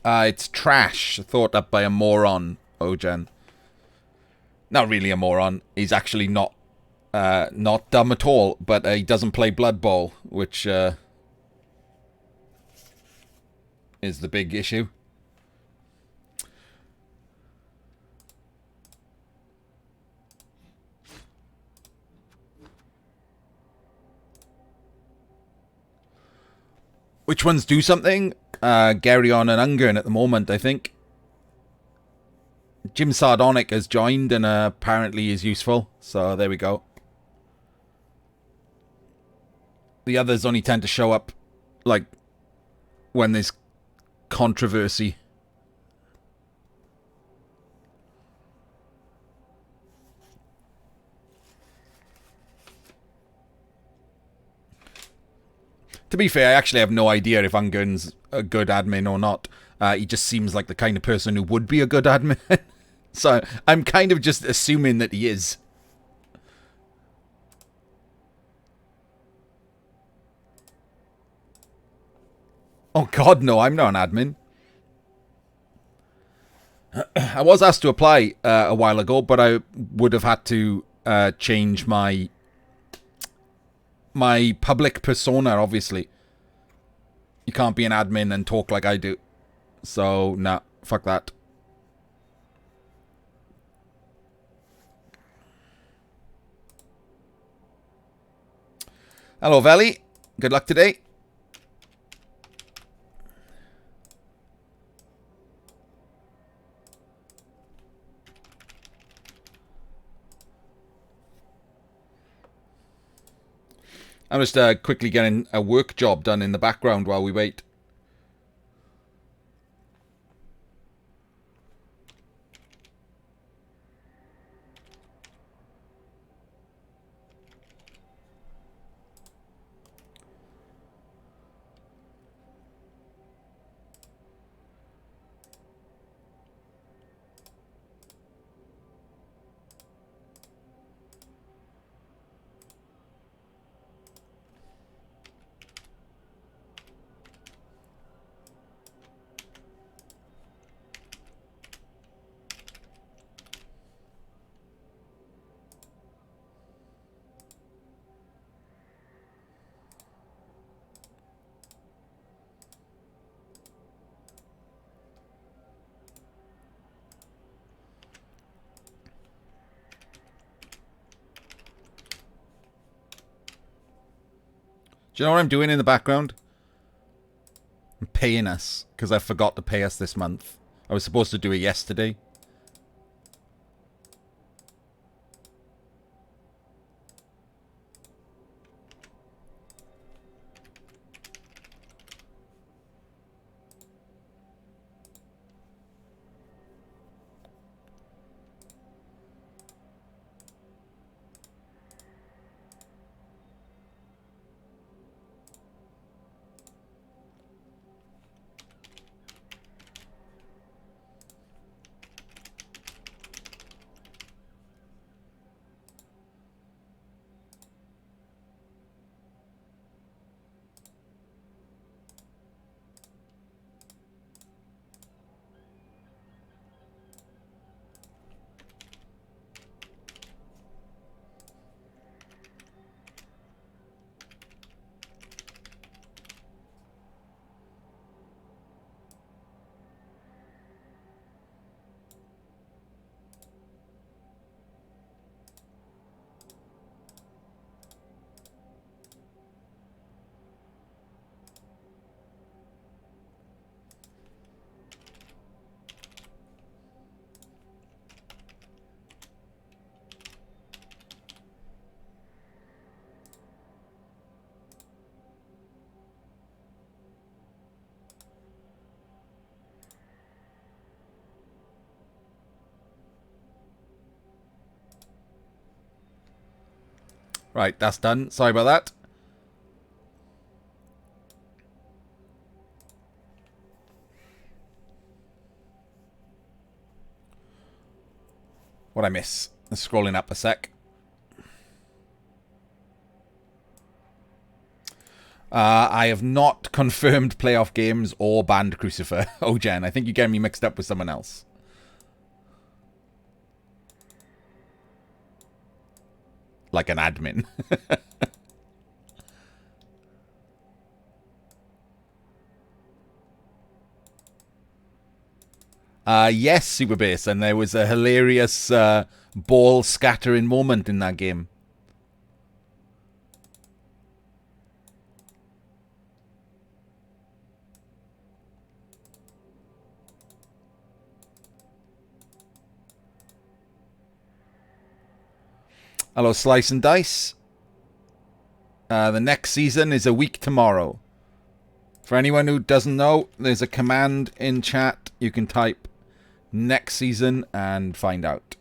It's trash, thought up by a moron, Ojen. Not really a moron. He's actually not dumb at all, but he doesn't play Blood Bowl, which is the big issue. Which ones do something? Geryon and Ungern at the moment, I think. Jim Sardonic has joined and apparently is useful, so there we go. The others only tend to show up, like, when there's controversy. To be fair, I actually have no idea if Ungern's a good admin or not. He just seems like the kind of person who would be a good admin. So I'm kind of just assuming that he is. Oh god, no, I'm not an admin. I was asked to apply a while ago, but I would have had to change my public persona, obviously. You can't be an admin and talk like I do. So, nah, fuck that. Hello, Veli. Good luck today. I'm just quickly getting a work job done in the background while we wait. Do you know what I'm doing in the background? I'm paying us, because I forgot to pay us this month. I was supposed to do it yesterday. Right, that's done. Sorry about that. What'd I miss? Scrolling up a sec. I have not confirmed playoff games or banned Crucifer. Oh, Jen, I think you're getting me mixed up with someone else. Like an admin. Yes, Super Bass, and there was a hilarious ball scattering moment in that game. Hello, Slice and Dice. The next season is a week tomorrow. For anyone who doesn't know, there's a command in chat. You can type next season and find out.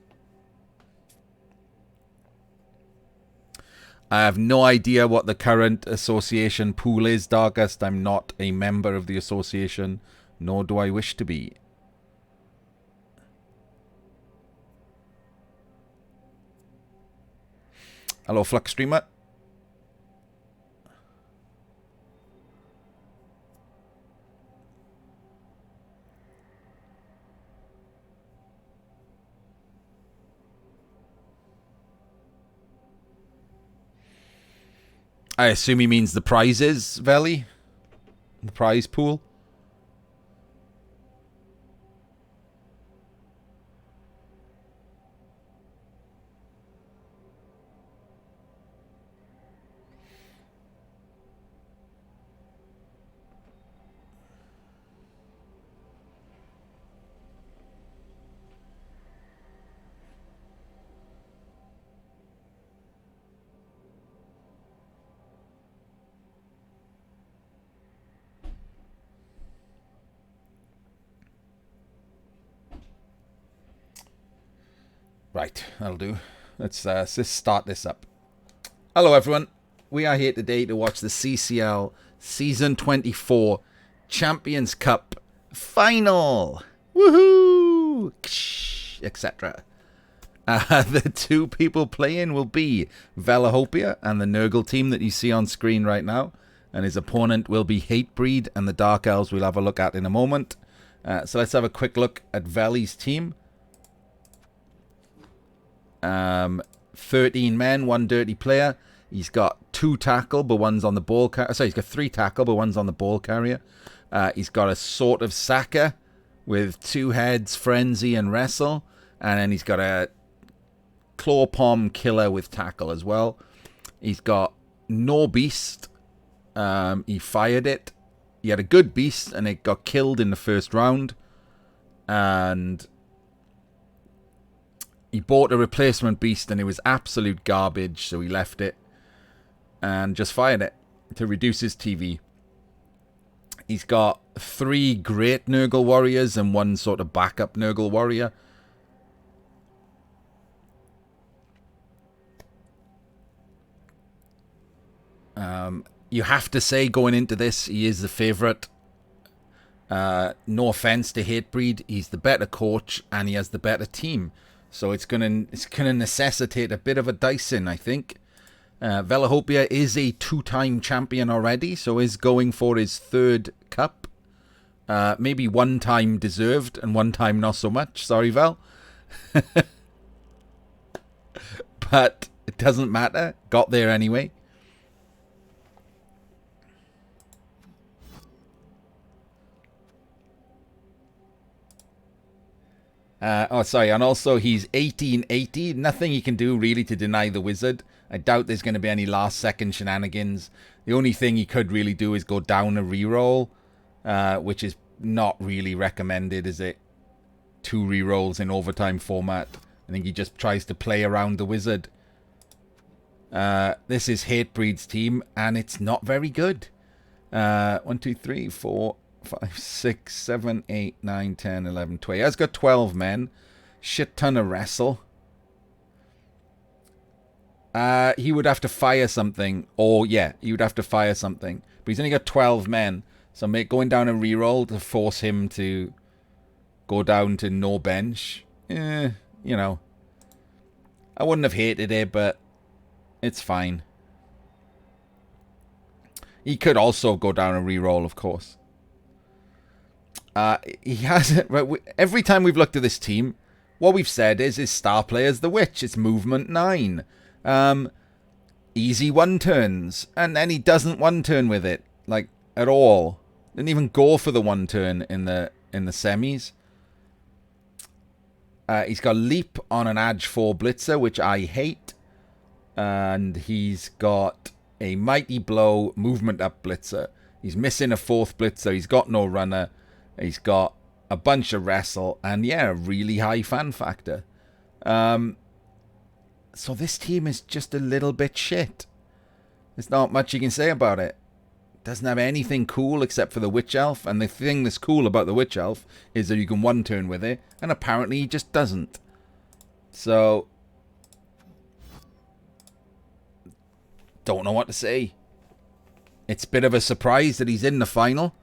I have no idea what the current association pool is, Darkest. I'm not a member of the association, nor do I wish to be. Hello, Flux Streamer. I assume he means the prizes, Veli? The prize pool? Right, that'll do. Let's just start this up. Hello, everyone. We are here today to watch the CCL Season 24 Champions Cup Final. Woohoo! Etc. The two people playing will be Velihopea and the Nurgle team that you see on screen right now. And his opponent will be Hatebreed and the Dark Elves we'll have a look at in a moment. So let's have a quick look at Veli's team. 13 men, 1 dirty player. He's got 2 tackle, but one's on the ball carrier. Sorry, he's got 3 tackle, but one's on the ball carrier. He's got a sort of Saka with 2 heads, Frenzy and Wrestle. And then he's got a Claw Palm Killer with tackle as well. He's got no Beast. He fired it. He had a good Beast, and it got killed in the first round. And he bought a replacement Beast, and it was absolute garbage, so he left it and just fired it to reduce his TV. He's got 3 great Nurgle warriors and 1 sort of backup Nurgle warrior. You have to say, going into this, he is the favourite. No offence to Hatebreed, he's the better coach and he has the better team. So it's gonna necessitate a bit of a dicing, I think. Velihopea is a 2-time champion already, so is going for his 3rd cup. Maybe 1 time deserved and 1 time not so much. Sorry, Vel. But it doesn't matter. Got there anyway. And also he's 1880. Nothing he can do really to deny the wizard. I doubt there's going to be any last-second shenanigans. The only thing he could really do is go down a reroll, which is not really recommended, is it? 2 rerolls in overtime format. I think he just tries to play around the wizard. This is Hatebreed's team, and it's not very good. 1, 2, 3, 4... 5, 6, 7, 8, 9, 10, 11, 12. He has got 12 men. Shit ton of wrestle. He would have to fire something. Or, yeah, he would have to fire something. But he's only got 12 men. So going down a reroll to force him to go down to no bench. You know. I wouldn't have hated it, but it's fine. He could also go down a reroll, of course. He has every time we've looked at this team, what we've said is his star player is the Witch. It's movement 9. Easy 1-turns. And then he doesn't 1-turn with it. Like, at all. Didn't even go for the 1-turn in the semis. He's got Leap on an Edge 4 Blitzer, which I hate. And he's got a Mighty Blow movement up Blitzer. He's missing a 4th Blitzer. He's got no runner. He's got a bunch of wrestle. And yeah, a really high fan factor. So this team is just a little bit shit. There's not much you can say about it. Doesn't have anything cool except for the Witch Elf. And the thing that's cool about the Witch Elf is that you can 1-turn with it. And apparently he just doesn't. So, don't know what to say. It's a bit of a surprise that he's in the final.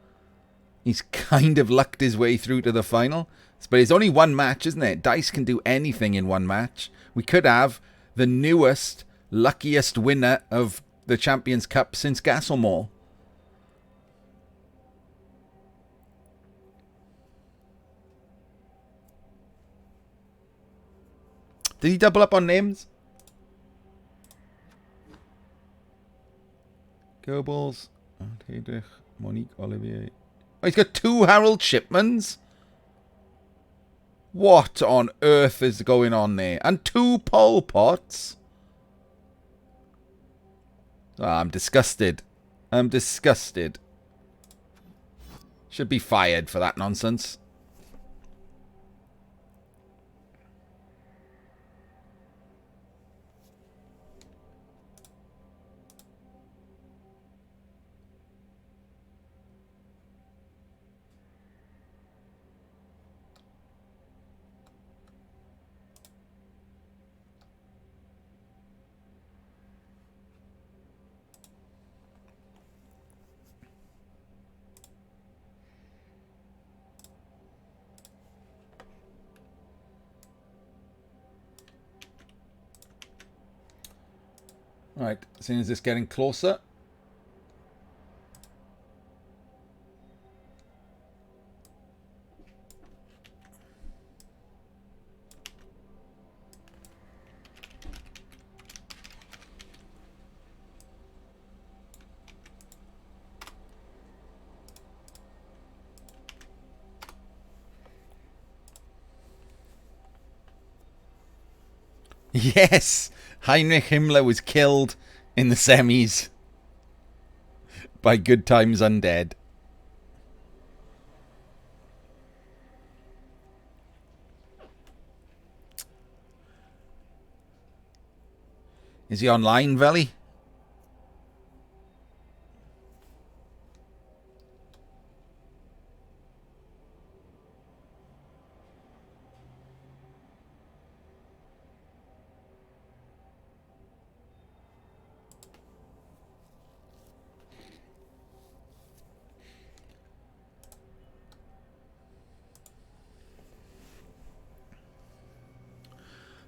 He's kind of lucked his way through to the final. But it's only one match, isn't it? Dice can do anything in one match. We could have the newest, luckiest winner of the Champions Cup since Gasselmore. Did he double up on names? Goebbels, Hedrich, Monique Olivier. Oh, he's got 2 Harold Shipmans? What on earth is going on there? And 2 Pol Pots? Oh, I'm disgusted. I'm disgusted. Should be fired for that nonsense. Right, as soon as it's getting closer. Yes! Heinrich Himmler was killed in the semis by Good Times Undead. Is he online, Veli?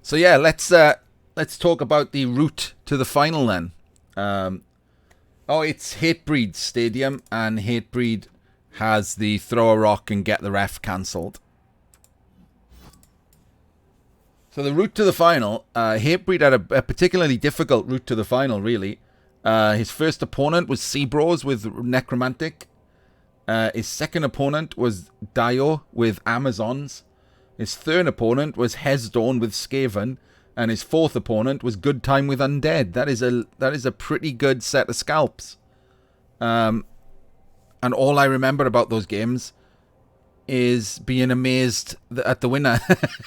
So yeah, let's talk about the route to the final then. It's Hatebreed Stadium, and Hatebreed has the throw a rock and get the ref cancelled. So the route to the final, Hatebreed had a particularly difficult route to the final, really. His first opponent was Seabros with Necromantic. His second opponent was Dio with Amazons. His third opponent was Hesdawn with Skaven, and his fourth opponent was Good Time with Undead. That is a pretty good set of scalps. And all I remember about those games is being amazed at the winner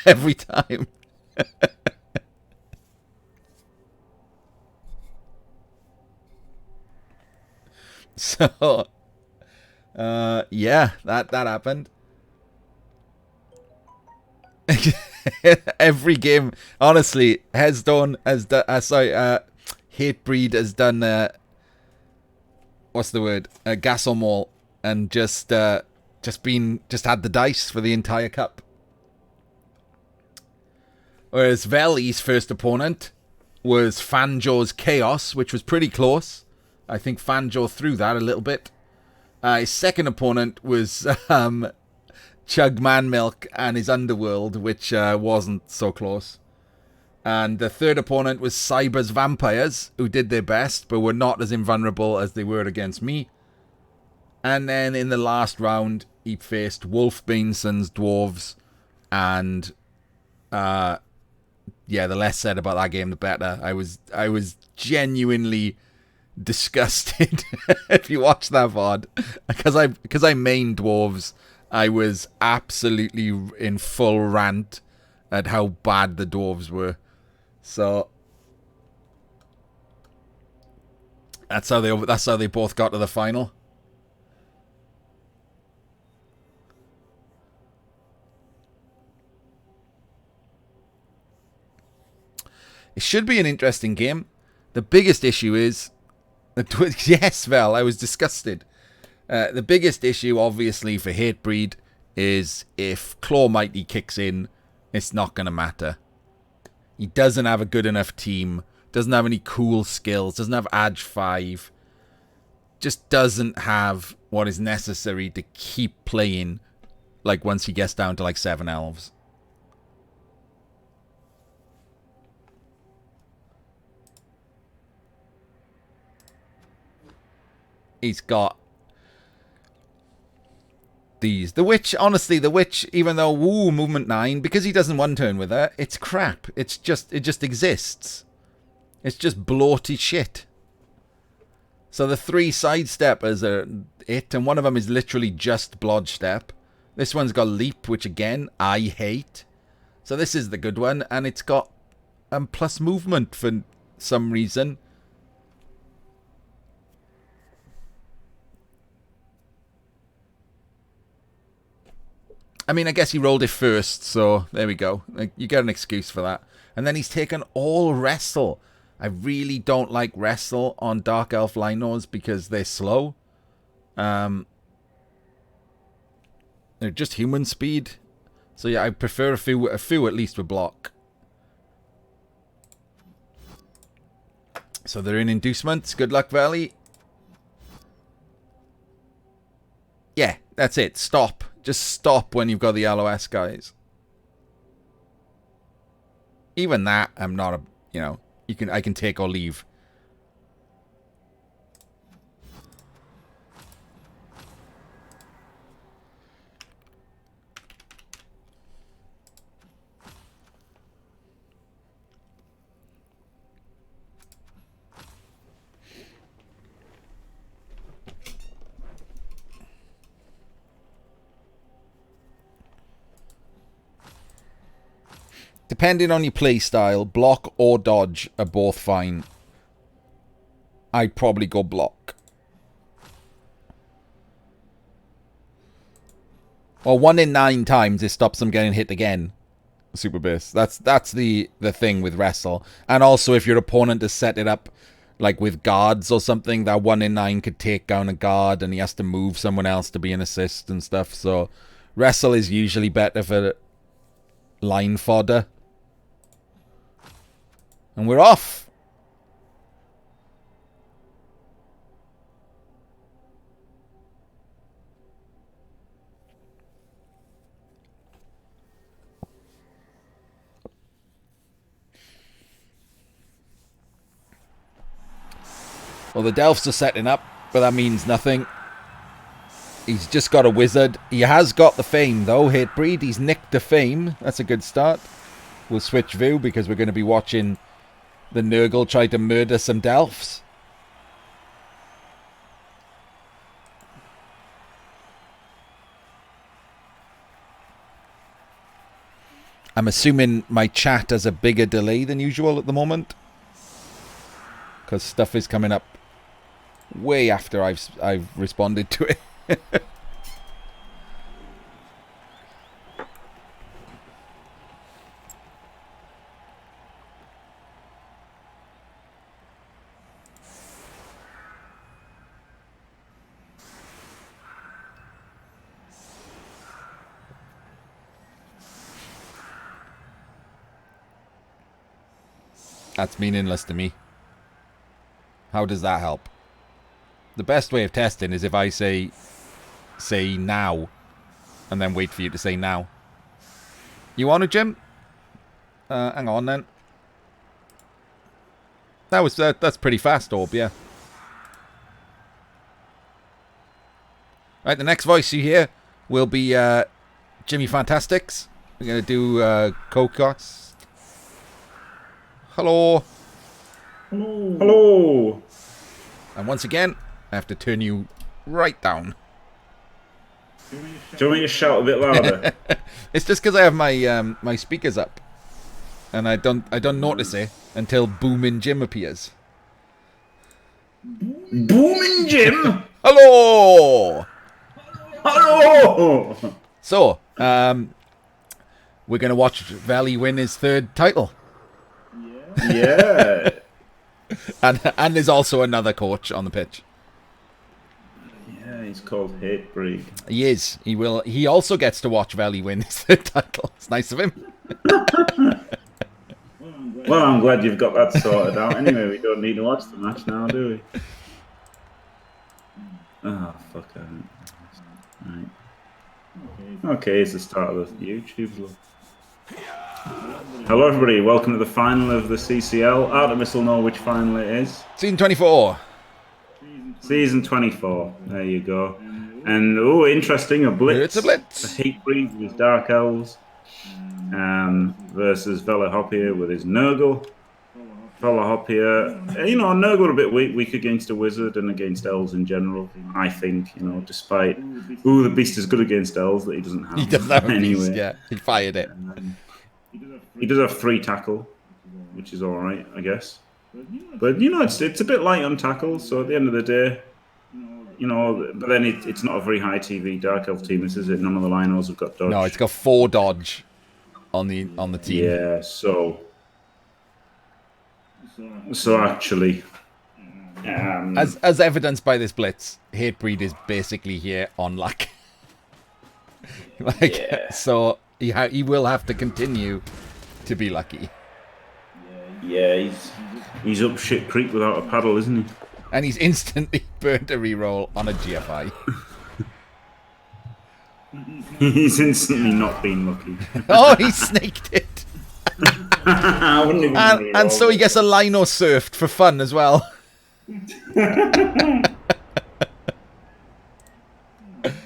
every time. So, yeah, that happened. Every game, honestly, Hesdawn has done. Hatebreed has done. What's the word? Gasselmall, and just had the dice for the entire cup. Whereas Veli's first opponent was Fanjo's Chaos, which was pretty close. I think Fanjo threw that a little bit. His second opponent was Chug Man Milk and his Underworld, which wasn't so close. And the third opponent was Cyber's Vampires, who did their best, but were not as invulnerable as they were against me. And then in the last round, he faced Wolf Beanson's Dwarves. And, yeah, the less said about that game, the better. I was genuinely disgusted if you watch that VOD. Because I main Dwarves, I was absolutely in full rant at how bad the Dwarves were. So that's how they both got to the final. It should be an interesting game. The biggest issue is yes, Vel, I was disgusted. The biggest issue, obviously, for Hatebreed is if Claw Mighty kicks in, it's not going to matter. He doesn't have a good enough team. Doesn't have any cool skills. Doesn't have Edge 5. Just doesn't have what is necessary to keep playing, like, once he gets down to, like, 7 Elves. He's got these. The Witch, honestly, the Witch, even though, woo, movement 9, because he doesn't one turn with her, it's crap. It just exists. It's just bloated shit. So the 3 sidesteppers are it, and one of them is literally just Blodge Step. This one's got Leap, which again, I hate. So this is the good one, and it's got plus movement for some reason. I mean, I guess he rolled it first, so there we go. Like, you get an excuse for that. And then he's taken all Wrestle. I really don't like Wrestle on Dark Elf Linos because they're slow. They're just human speed. So yeah, I prefer a few at least with block. So they're in inducements. Good luck, Valley. Yeah, that's it. Stop. Just stop when you've got the LOS, guys. Even that, I'm not a, you know, I can take or leave. Depending on your play style, block or dodge are both fine. I'd probably go block. Well, 1 in 9 times it stops them getting hit again. Super base. That's the thing with Wrestle. And also if your opponent has set it up like with guards or something, that 1 in 9 could take down a guard and he has to move someone else to be an assist and stuff. So Wrestle is usually better for line fodder. And we're off. Well, the Delphs are setting up, but that means nothing. He's just got a wizard. He has got the fame, though. Hatebreed, he's nicked the fame. That's a good start. We'll switch view because we're going to be watching the Nurgle try to murder some Delphs. I'm assuming my chat has a bigger delay than usual at the moment, because stuff is coming up way after I've responded to it. That's meaningless to me. How does that help? the best way of testing is if I say now, and then wait for you to say now. You want it, Jim? Hang on then. That's pretty fast, Orb, yeah. Right, the next voice you hear will be Jimmy Fantastics. We're going to do Kokos. Hello. Hello. Hello. And once again, I have to turn you right down. Do you want me to shout a bit louder? It's just because I have my my speakers up, and I don't notice it until Boomin' Jim appears. Boomin' Jim. Hello. Hello. So, we're gonna watch Valley win his 3rd title. Yeah. and there's also another coach on the pitch. Yeah, he's called Hatebreed. He is. He will. He also gets to watch Valley win his 3rd title. It's nice of him. Well, I'm glad you've got that sorted out. Anyway, we don't need to watch the match now, do we? Oh, fuck. Right. Okay, it's the start of the YouTube vlog. Hello, everybody. Welcome to the final of the CCL. Artemis will know which final it is. Season 24. Season 24. There you go. And, oh, interesting, a blitz. It's a blitz. A Hatebreed with his Dark Elves versus Velihopea with his Nurgle. Velihopea, you know, Nurgle a bit weak against a Wizard and against Elves in general, I think, you know, despite... Ooh, the Beast is good against Elves that he doesn't have. He doesn't have a anyway. beast, yeah. He fired it. He does have 3 tackle, which is alright, I guess. But, you know, it's a bit light on tackles, so at the end of the day, you know, but then it's not a very high TV Dark Elf team, this is it. None of the Linos have got dodge. No, it's got 4 dodge on the team. Yeah, so actually... as evidenced by this blitz, Hatebreed is basically here on luck. So he will have to continue to be lucky. Yeah, he's up shit creek without a paddle, isn't he? And he's instantly burnt a reroll on a GFI. He's instantly not been lucky. Oh, he snaked it. I wouldn't even and so he gets a Lino surfed for fun as well.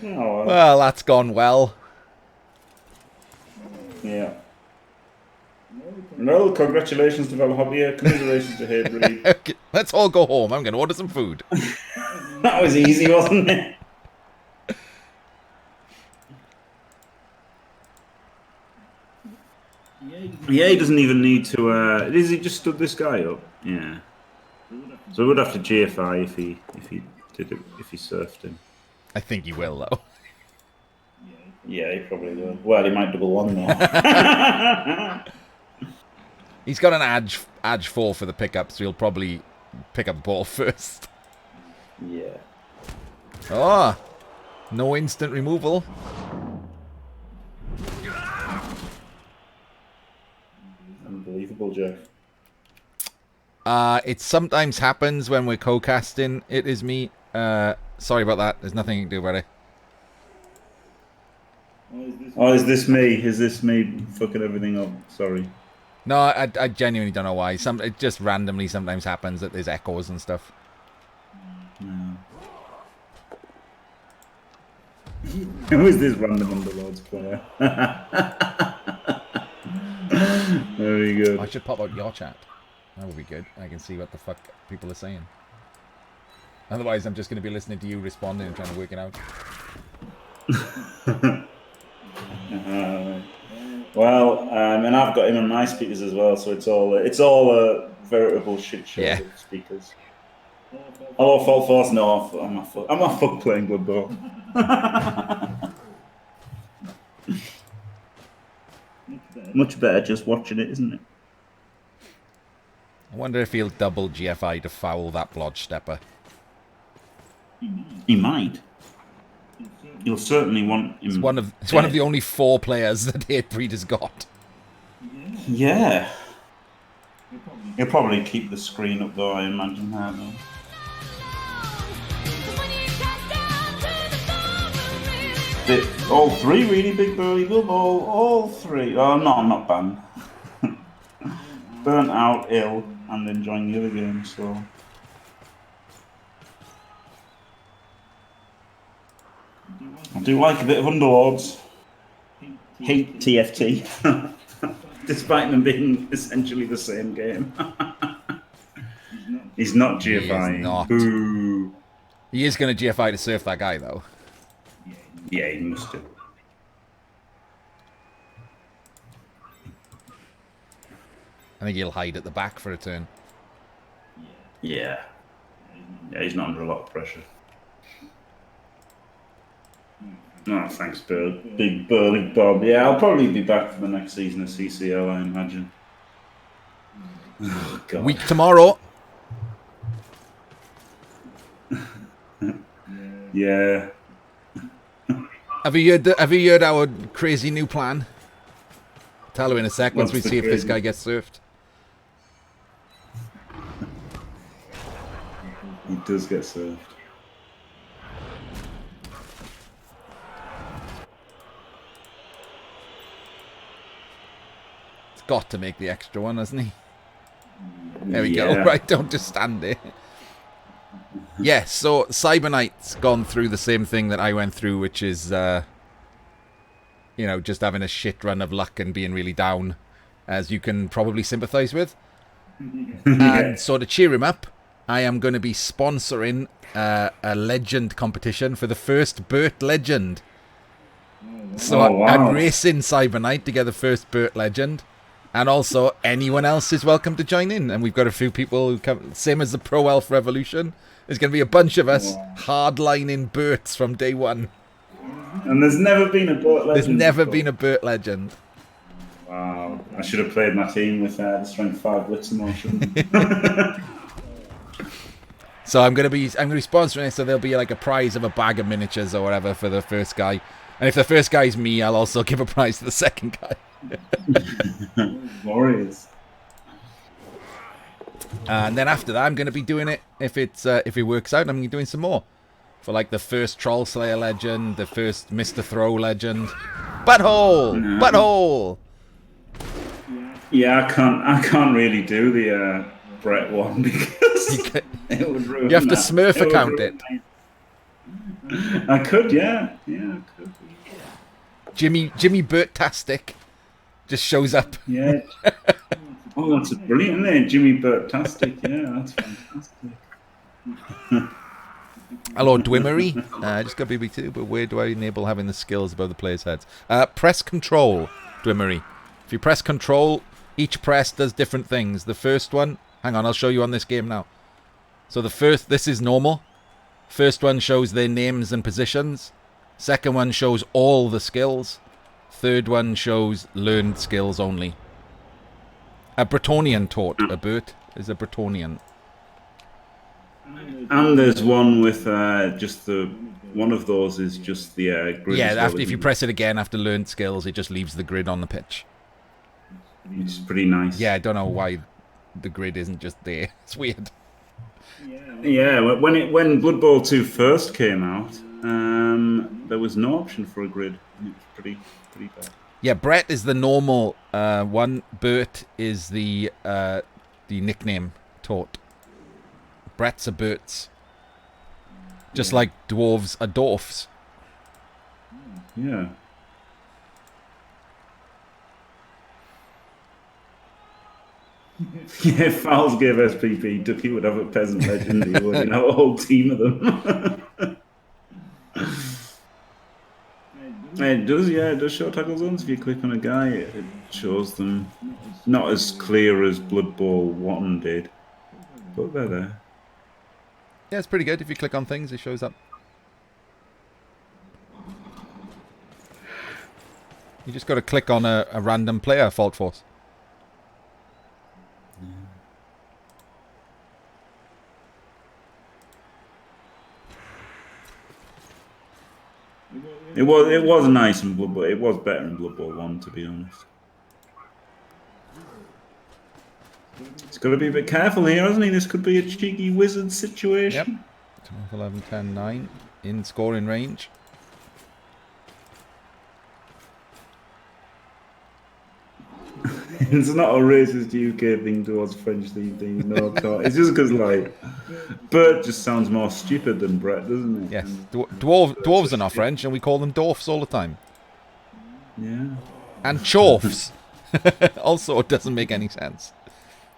Well, that's gone well. Yeah. No, congratulations to Velihopea. Commiserations to Hatebreed. Okay, let's all go home. I'm going to order some food. That was easy, wasn't it? Yeah, he doesn't even need to. Is he just stood this guy up? Yeah. So we would have to GFI if he surfed him. I think he will though. Yeah, he probably will. Well, he might double one though. He's got an edge 4 for the pickup, so he'll probably pick up the ball first. Yeah. Oh, no instant removal. Unbelievable, Jeff. It sometimes happens when we're co-casting. It is me. Sorry about that. There's nothing you can do about it. Oh, is this me? Is this me fucking everything up? Sorry. No, I genuinely don't know why. It just randomly sometimes happens that there's echoes and stuff. No. Who is this random Underlords player? Very good. I should pop out your chat. That would be good. I can see what the fuck people are saying. Otherwise, I'm just going to be listening to you responding and trying to work it out. Well, and I've got him on my speakers as well, so it's all a veritable shit show of speakers. Hello, Fault Force. No, I'm a fuck playing Blood Bowl. Much better just watching it, isn't it? I wonder if he'll double GFI to foul that Blodge Stepper. He might. You'll certainly want him. It's one of the only 4 players that Hatebreed has got. Yeah. He'll probably keep the screen up though, I imagine that though. all three really big burly Blood Bowl, all three. Oh no, I'm not banned. Burnt out, ill, and enjoying the other game, so. I do like a bit of Underlords. Hate TFT. Despite them being essentially the same game. He's not GFI. He is not. Boo. He is going to GFI to surf that guy, though. Yeah, he must do. I think he'll hide at the back for a turn. Yeah. Yeah, he's not under a lot of pressure. Oh, thanks, Big Burly Bob. Yeah, I'll probably be back for the next season of CCL, I imagine. Oh, God. Week tomorrow. Yeah. Have you heard our crazy new plan? Tell her in a sec once we see if this guy gets surfed. He does get served. It's got to make the extra one, hasn't he? There we go. Right, don't just stand there. Yes, so Cyber Knight's gone through the same thing that I went through, which is, you know, just having a shit run of luck and being really down, as you can probably sympathise with. And so to cheer him up, I am going to be sponsoring a legend competition for the first Burt legend. So I'm racing Cyber Knight to get the first Burt legend. And also, anyone else is welcome to join in. And we've got a few people who come, same as the Pro Elf Revolution. There's going to be a bunch of us hardlining Burts from day one. And there's never been a Burt legend. There's never been a Burt legend. Wow. I should have played my team with the Strength 5 Blitzamore, shouldn't I? So I'm gonna be sponsoring it, so there'll be like a prize of a bag of miniatures or whatever for the first guy. And if the first guy's me, I'll also give a prize to the second guy. Glorious. And then after that, I'm gonna be doing it if it works out. I'm gonna be doing some more for like the first Troll Slayer legend, the first Mr. Throw legend, Butthole. Yeah, I can't really do the Brett one because it would ruin. You have to Smurf account it. I could, yeah, I could. Jimmy Burt-tastic just shows up. Yeah. Oh, that's a brilliant name, Jimmy Burt-tastic. Yeah, that's fantastic. Hello, Dwimmery. Just got BB2, but where do I enable having the skills above the players' heads? Press Control, Dwimmery. If you press Control, each press does different things. The first one, hang on, I'll show you on this game now. So this is normal. First one shows their names and positions. Second one shows all the skills. Third one shows learned skills only. A Bretonian taught. A Burt is a Bretonian. And there's one with just the... One of those is just the grid. Yeah, if you press it again after learned skills, it just leaves the grid on the pitch. Which is pretty nice. Yeah, I don't know why the grid isn't just there. It's weird. Yeah, when Blood Bowl 2 first came out, there was no option for a grid. It was pretty bad. Yeah, Brett is the normal one. Burt is the nickname taught. Brett's are Burts. Just like dwarves are dwarfs. Yeah. Yeah, if Fowls gave SPP, Ducky would have a peasant legend. He would have a whole team of them. It does show tackle zones. If you click on a guy, it shows them. Not as clear as Blood Bowl 1 did, but they're there. Yeah, it's pretty good. If you click on things, it shows up. You just got to click on a random player, Fault Force. It was nice in Blood Bowl. It was better in Blood Bowl 1, to be honest. It's got to be a bit careful here, hasn't he? This could be a cheeky wizard situation. Yep. 12, 11, 10, 9 in scoring range. It's not a racist UK thing towards French these things. No, it's just because like Bert just sounds more stupid than Brett, doesn't it? Yes, dwarves are not French, and we call them dwarfs all the time. Yeah. And chorfs. Also, it doesn't make any sense.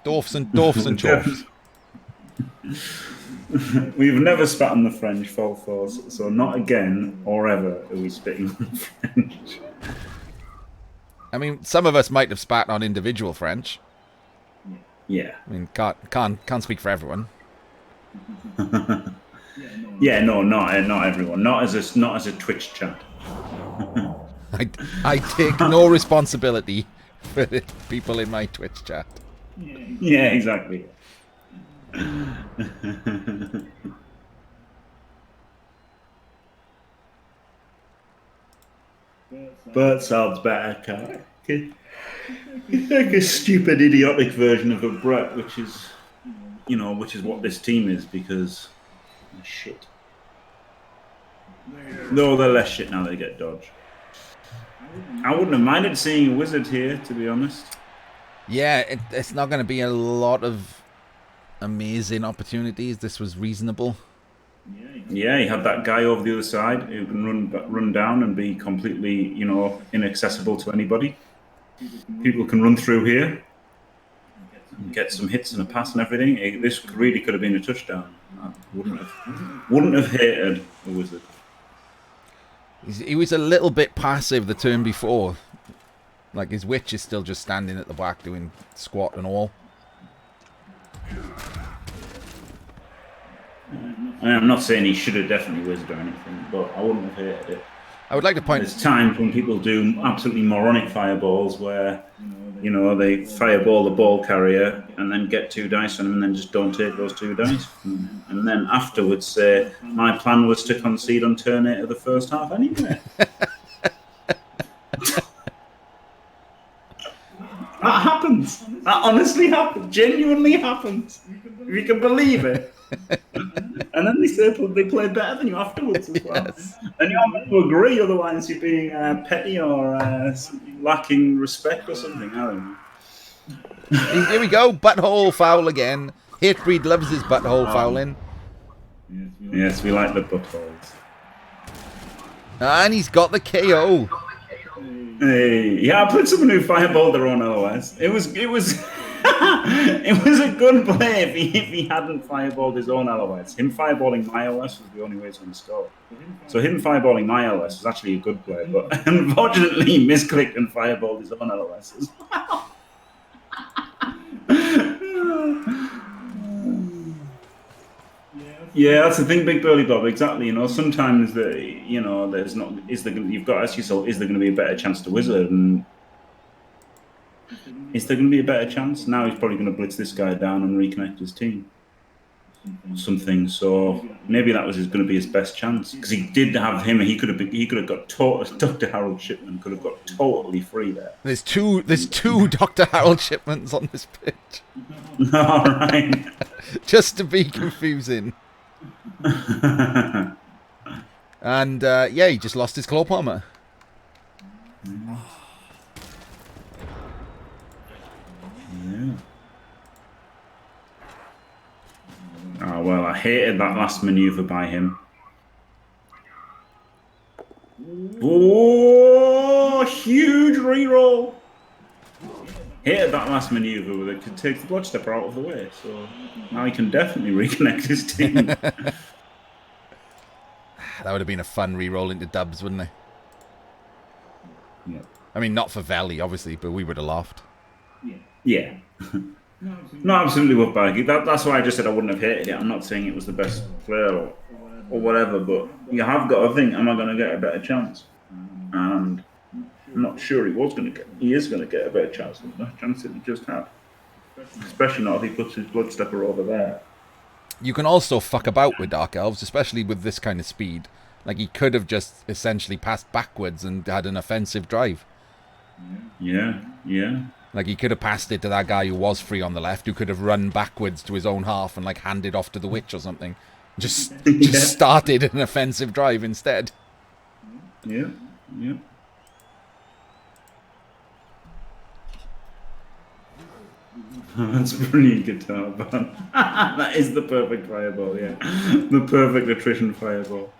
Dwarfs and chorfs. We've never spat on the French, full force, so not again or ever are we spitting on the French. I mean, some of us might have spat on individual French. Yeah. I mean, can't speak for everyone. Yeah, no, not everyone. Not as a Twitch chat. I take no responsibility for the people in my Twitch chat. Yeah, exactly. Bert sounds better, Carl. It's like a stupid, idiotic version of a Brett, which is what this team is, because they're shit. No, they're less shit now they get dodge. I wouldn't have minded seeing a wizard here, to be honest. Yeah, it's not going to be a lot of amazing opportunities. This was reasonable. Yeah, he had that guy over the other side who can run down and be completely, inaccessible to anybody. People can run through here and get some hits and a pass and everything. This really could have been a touchdown. I wouldn't have hated the wizard. He was a little bit passive the turn before. Like, his witch is still just standing at the back doing squat and all. I'm not saying he should have definitely wizard or anything, but I wouldn't have hated it. I would like to point... There's times when people do absolutely moronic fireballs where, they fireball the ball carrier and then get 2 dice on him and then just don't take those 2 dice. And then afterwards say, my plan was to concede on turn 8 of the first half anyway. That happens. That honestly happens. Genuinely happens. If you can believe it. And then they play better than you afterwards as well. Yes. And you have to agree, otherwise you're being petty or lacking respect or something. I don't know. Here we go. Butthole foul again. Hatebreed loves his butthole fouling. Yes, we like the buttholes. And he's got the KO. Hey, yeah, I put someone who fireballed their own LOS. It was it was a good play if he hadn't fireballed his own LOS. Him fireballing my LOS was the only way he's going to score. So him fireballing my LOS was actually a good play, but unfortunately he misclicked and fireballed his own LOS as well. Yeah, that's the thing, Big Burly Bob. Exactly. Sometimes there's not. You've got to ask yourself: is there going to be a better chance to wizard? And is there going to be a better chance? Now he's probably going to blitz this guy down and reconnect his team. Something. So maybe that was going to be his best chance, because he did have him. He could have got Dr. Harold Shipman could have got totally free there. There's two Dr. Harold Shipmans on this pitch. All right. Just to be confusing. And yeah, he just lost his claw palmer. Yeah. Oh well, I hated that last maneuver by him. Oh, huge reroll! Hated that last maneuver where it could take the blood stepper out of the way, so now he can definitely reconnect his team. That would have been a fun re-roll into dubs, wouldn't it? Yeah. I mean, not for Valley, obviously, but we would have laughed. Yeah. No, absolutely with Baggy. That's why I just said I wouldn't have hated it. I'm not saying it was the best player or whatever, but you have got to think, am I going to get a better chance? And I'm not sure he is going to get a better chance than the chance that he just had. Especially not if he puts his bloodstepper over there. You can also fuck about with Dark Elves, especially with this kind of speed. Like, he could have just essentially passed backwards and had an offensive drive. Yeah. Like, he could have passed it to that guy who was free on the left, who could have run backwards to his own half and, like, handed off to the witch or something. Just started an offensive drive instead. Yeah. That's brilliant guitar band. That is the perfect fireball, yeah. The perfect attrition fireball.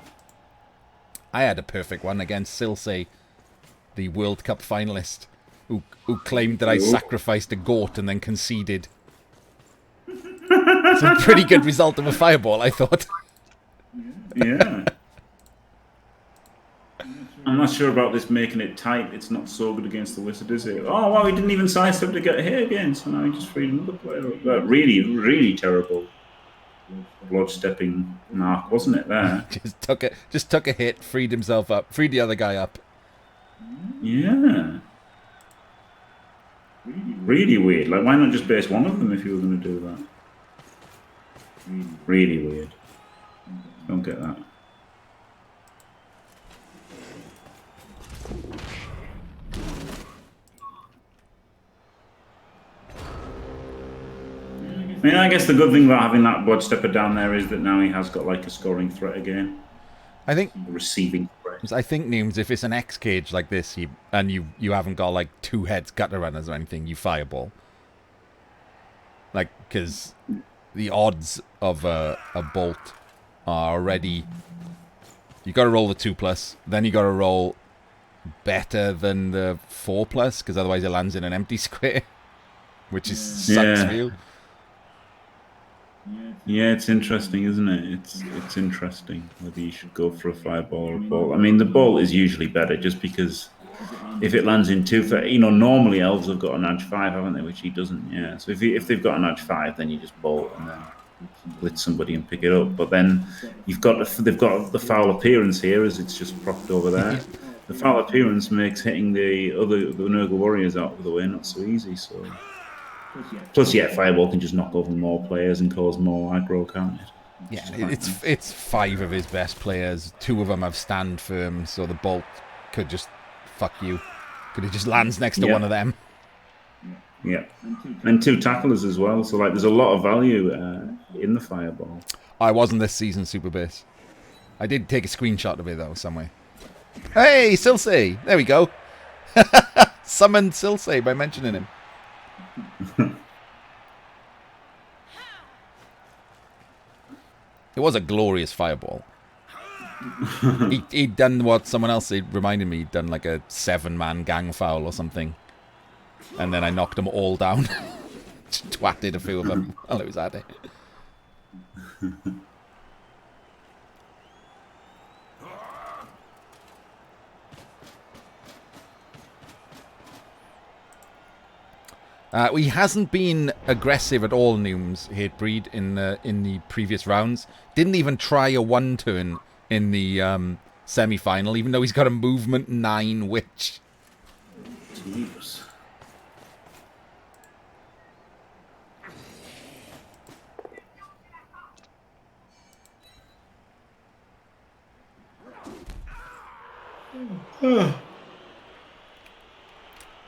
I had a perfect one against Silsey, the World Cup finalist, who claimed that I sacrificed a goat and then conceded. It's a pretty good result of a fireball, I thought. Yeah. I'm not sure about this making it tight. It's not so good against the wizard, is it? Oh, wow, he didn't even sidestep to get hit again, so now he just freed another player up. That really, really terrible blood-stepping mark, wasn't it, there? just took a hit, freed himself up, freed the other guy up. Yeah. Really weird. Like, why not just base one of them if you were going to do that? Really weird. Don't get that. I mean, I guess the good thing about having that blood stepper down there is that now he has got like a scoring threat again. I think a receiving threat. I think, Nooms, if it's an X cage like this, and you haven't got like 2 heads gutter runners or anything, you fireball. Like, because the odds of a bolt are already. You got to roll the 2+, then you got to roll better than the 4+, because otherwise it lands in an empty square, which is sucks for you. Yeah, it's interesting, isn't it? It's interesting whether you should go for a fireball or a bolt. I mean, the bolt is usually better just because if it lands in 2, normally elves have got an edge 5, haven't they? Which he doesn't. Yeah. So if they've got an edge 5, then you just bolt and then blitz somebody and pick it up. But then they've got the foul appearance here as it's just propped over there. The foul appearance makes hitting the Nurgle warriors out of the way not so easy. So. Plus, yeah, fireball can just knock over more players and cause more aggro, can't it? Yeah, it's 5 of his best players. 2 of them have stand firm, so the bolt could just fuck you. Could it just lands next to one of them? Yeah, and 2 tacklers as well. So like, there's a lot of value in the fireball. I wasn't this season super base. I did take a screenshot of it though somewhere. Hey, Silsey! There we go. Summoned Silsey by mentioning him. It was a glorious fireball. He'd done what someone else reminded me. He'd done like a 7-man gang foul or something, and then I knocked them all down. Just twatted a few of them while I was at it. He hasn't been aggressive at all, Nooms, Hatebreed, in the previous rounds. Didn't even try a 1-turn in the semi-final, even though he's got a movement 9 witch. Jeez.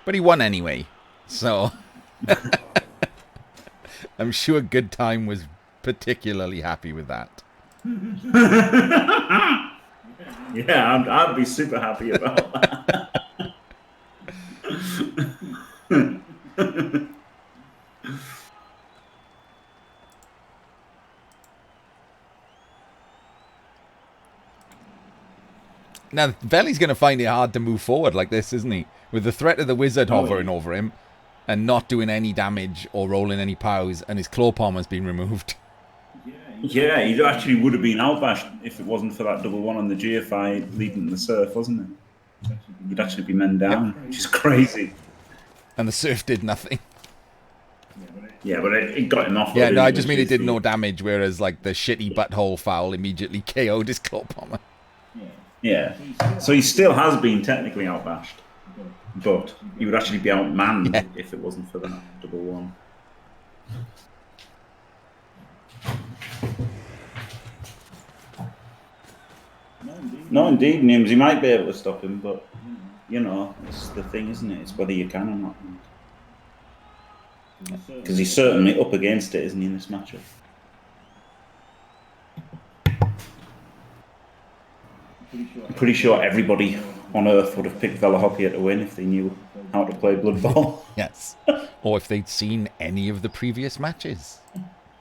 But he won anyway, so... I'm sure Good Time was particularly happy with that. Yeah, I'd be super happy about that. Now, Veli's going to find it hard to move forward like this, isn't he? With the threat of the wizard hovering over him and not doing any damage or rolling any pows, and his claw palm has been removed. Yeah, he actually would have been outbashed if it wasn't for that 1-1 on the GFI leading the surf, wasn't it? He'd actually be men down, which is crazy. And the surf did nothing. Yeah, but it got him off. Yeah, no, I just mean it did no damage, whereas like the shitty butthole foul immediately KO'd his claw palmer. Yeah, so he still has been technically outbashed, but he would actually be outmanned if it wasn't for that 1-1. No, indeed, Nims. He might be able to stop him, but you know, it's the thing, isn't it? It's whether you can or not. Because he's certainly up against it, isn't he, in this matchup? I'm pretty sure everybody on earth would have picked Velihopea to win if they knew how to play Blood Bowl. Yes. Or if they'd seen any of the previous matches.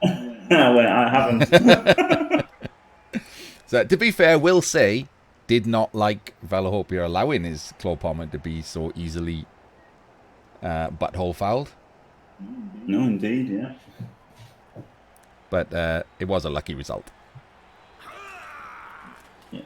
Well, I haven't. So, to be fair, will say, did not like Velihopea allowing his claw pommer to be so easily butthole fouled. No, indeed, yeah. But it was a lucky result. Yeah.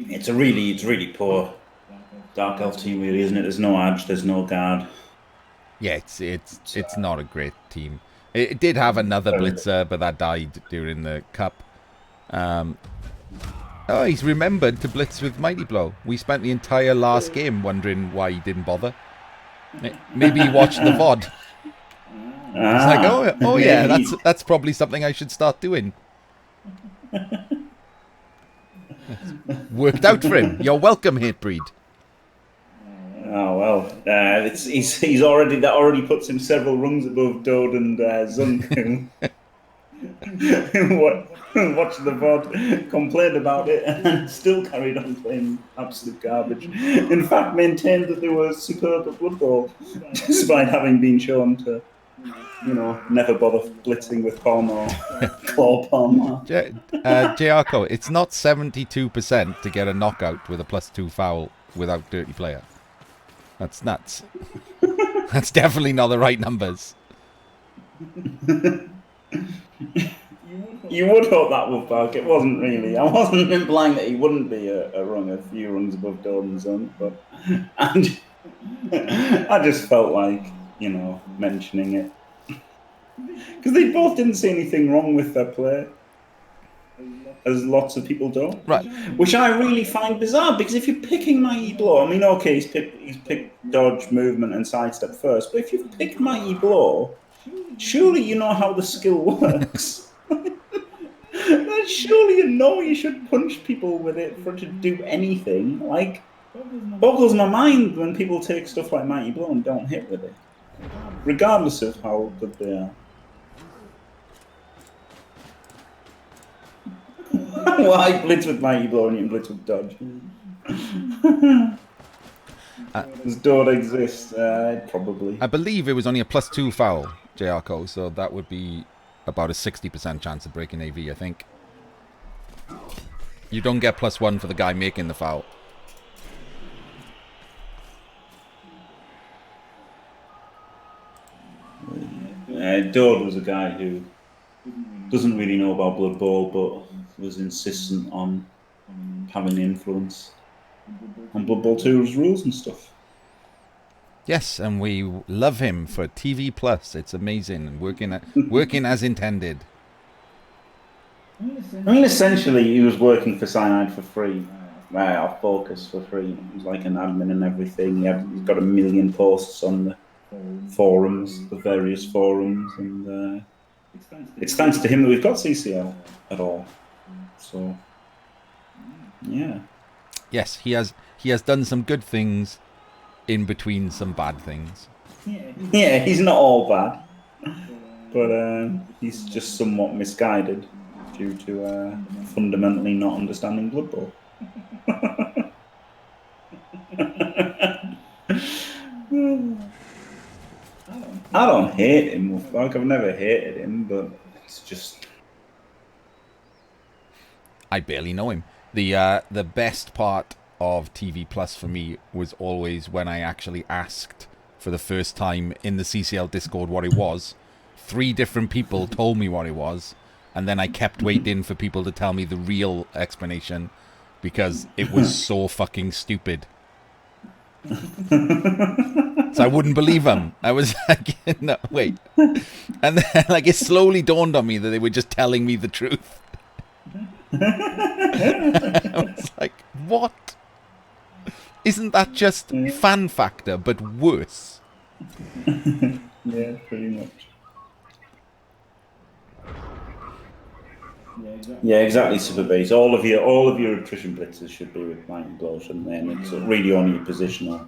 It's really poor Dark Elf team, really, isn't it? There's no edge, there's no guard. Yeah, it's not a great team. It did have another blitzer, but that died during the cup. Oh, he's remembered to blitz with Mighty Blow. We spent the entire last game wondering why he didn't bother. Maybe he watched the VOD. It's like, oh yeah, that's probably something I should start doing. Worked out for him. You're welcome, Hatebreed. Oh well, he's already puts him several rungs above Dode and Zunk. Watched the VOD, complained about it, and still carried on playing absolute garbage. In fact, maintained that they were superb at Blood Bowl, despite having been shown to, never bother blitzing with palm or claw palm. Jarko, it's not 72% to get a knockout with a +2 foul without dirty player. That's nuts. That's definitely not the right numbers. You would hope that, Wolfbark. It wasn't really. I wasn't implying that he wouldn't be a few rungs above Dorden's Zone, but and I just felt like, mentioning it. Because they both didn't see anything wrong with their play, as lots of people don't. Right. Which I really find bizarre, because if you're picking Mighty Blow, I mean, okay, he's picked dodge, movement, and sidestep first, but if you've picked Mighty Blow, surely you know how the skill works. Surely you should punch people with it for it to do anything. Like, boggles my mind when people take stuff like Mighty Blow and don't hit with it, regardless of how good they are. Why blitz with Mighty Blow and you can blitz with dodge? Does Dode exist? Probably. I believe it was only a +2 foul, Jarko, so that would be about a 60% chance of breaking AV, I think. You don't get +1 for the guy making the foul. Dode was a guy who doesn't really know about Blood Bowl, but was insistent on having influence on Blood Bowl 2's rules and stuff. Yes, and we love him for TV Plus. It's amazing, working as intended. I mean, essentially, he was working for Cyanide for free. Our Focus for free. He was like an admin and everything. He's got 1 million posts on the forums, the various forums, and it's thanks to him that we've got CCL at all. So, yeah. Yes, he has done some good things in between some bad things. Yeah, he's not all bad, but he's just somewhat misguided due to fundamentally not understanding Blood Bowl. I don't hate him. Like, I've never hated him, but it's just... I barely know him. The best part of TV Plus for me was always when I actually asked for the first time in the CCL Discord what it was. 3 different people told me what it was, and then I kept waiting for people to tell me the real explanation because it was so fucking stupid. So I wouldn't believe them. I was like, no, wait. And then it slowly dawned on me that they were just telling me the truth. I was like, what? Isn't that just fan factor, but worse? Yeah, pretty much. Yeah, exactly, Superbase. All of your attrition blitzers should be with Mighty Blow, shouldn't they? And it's really only a positional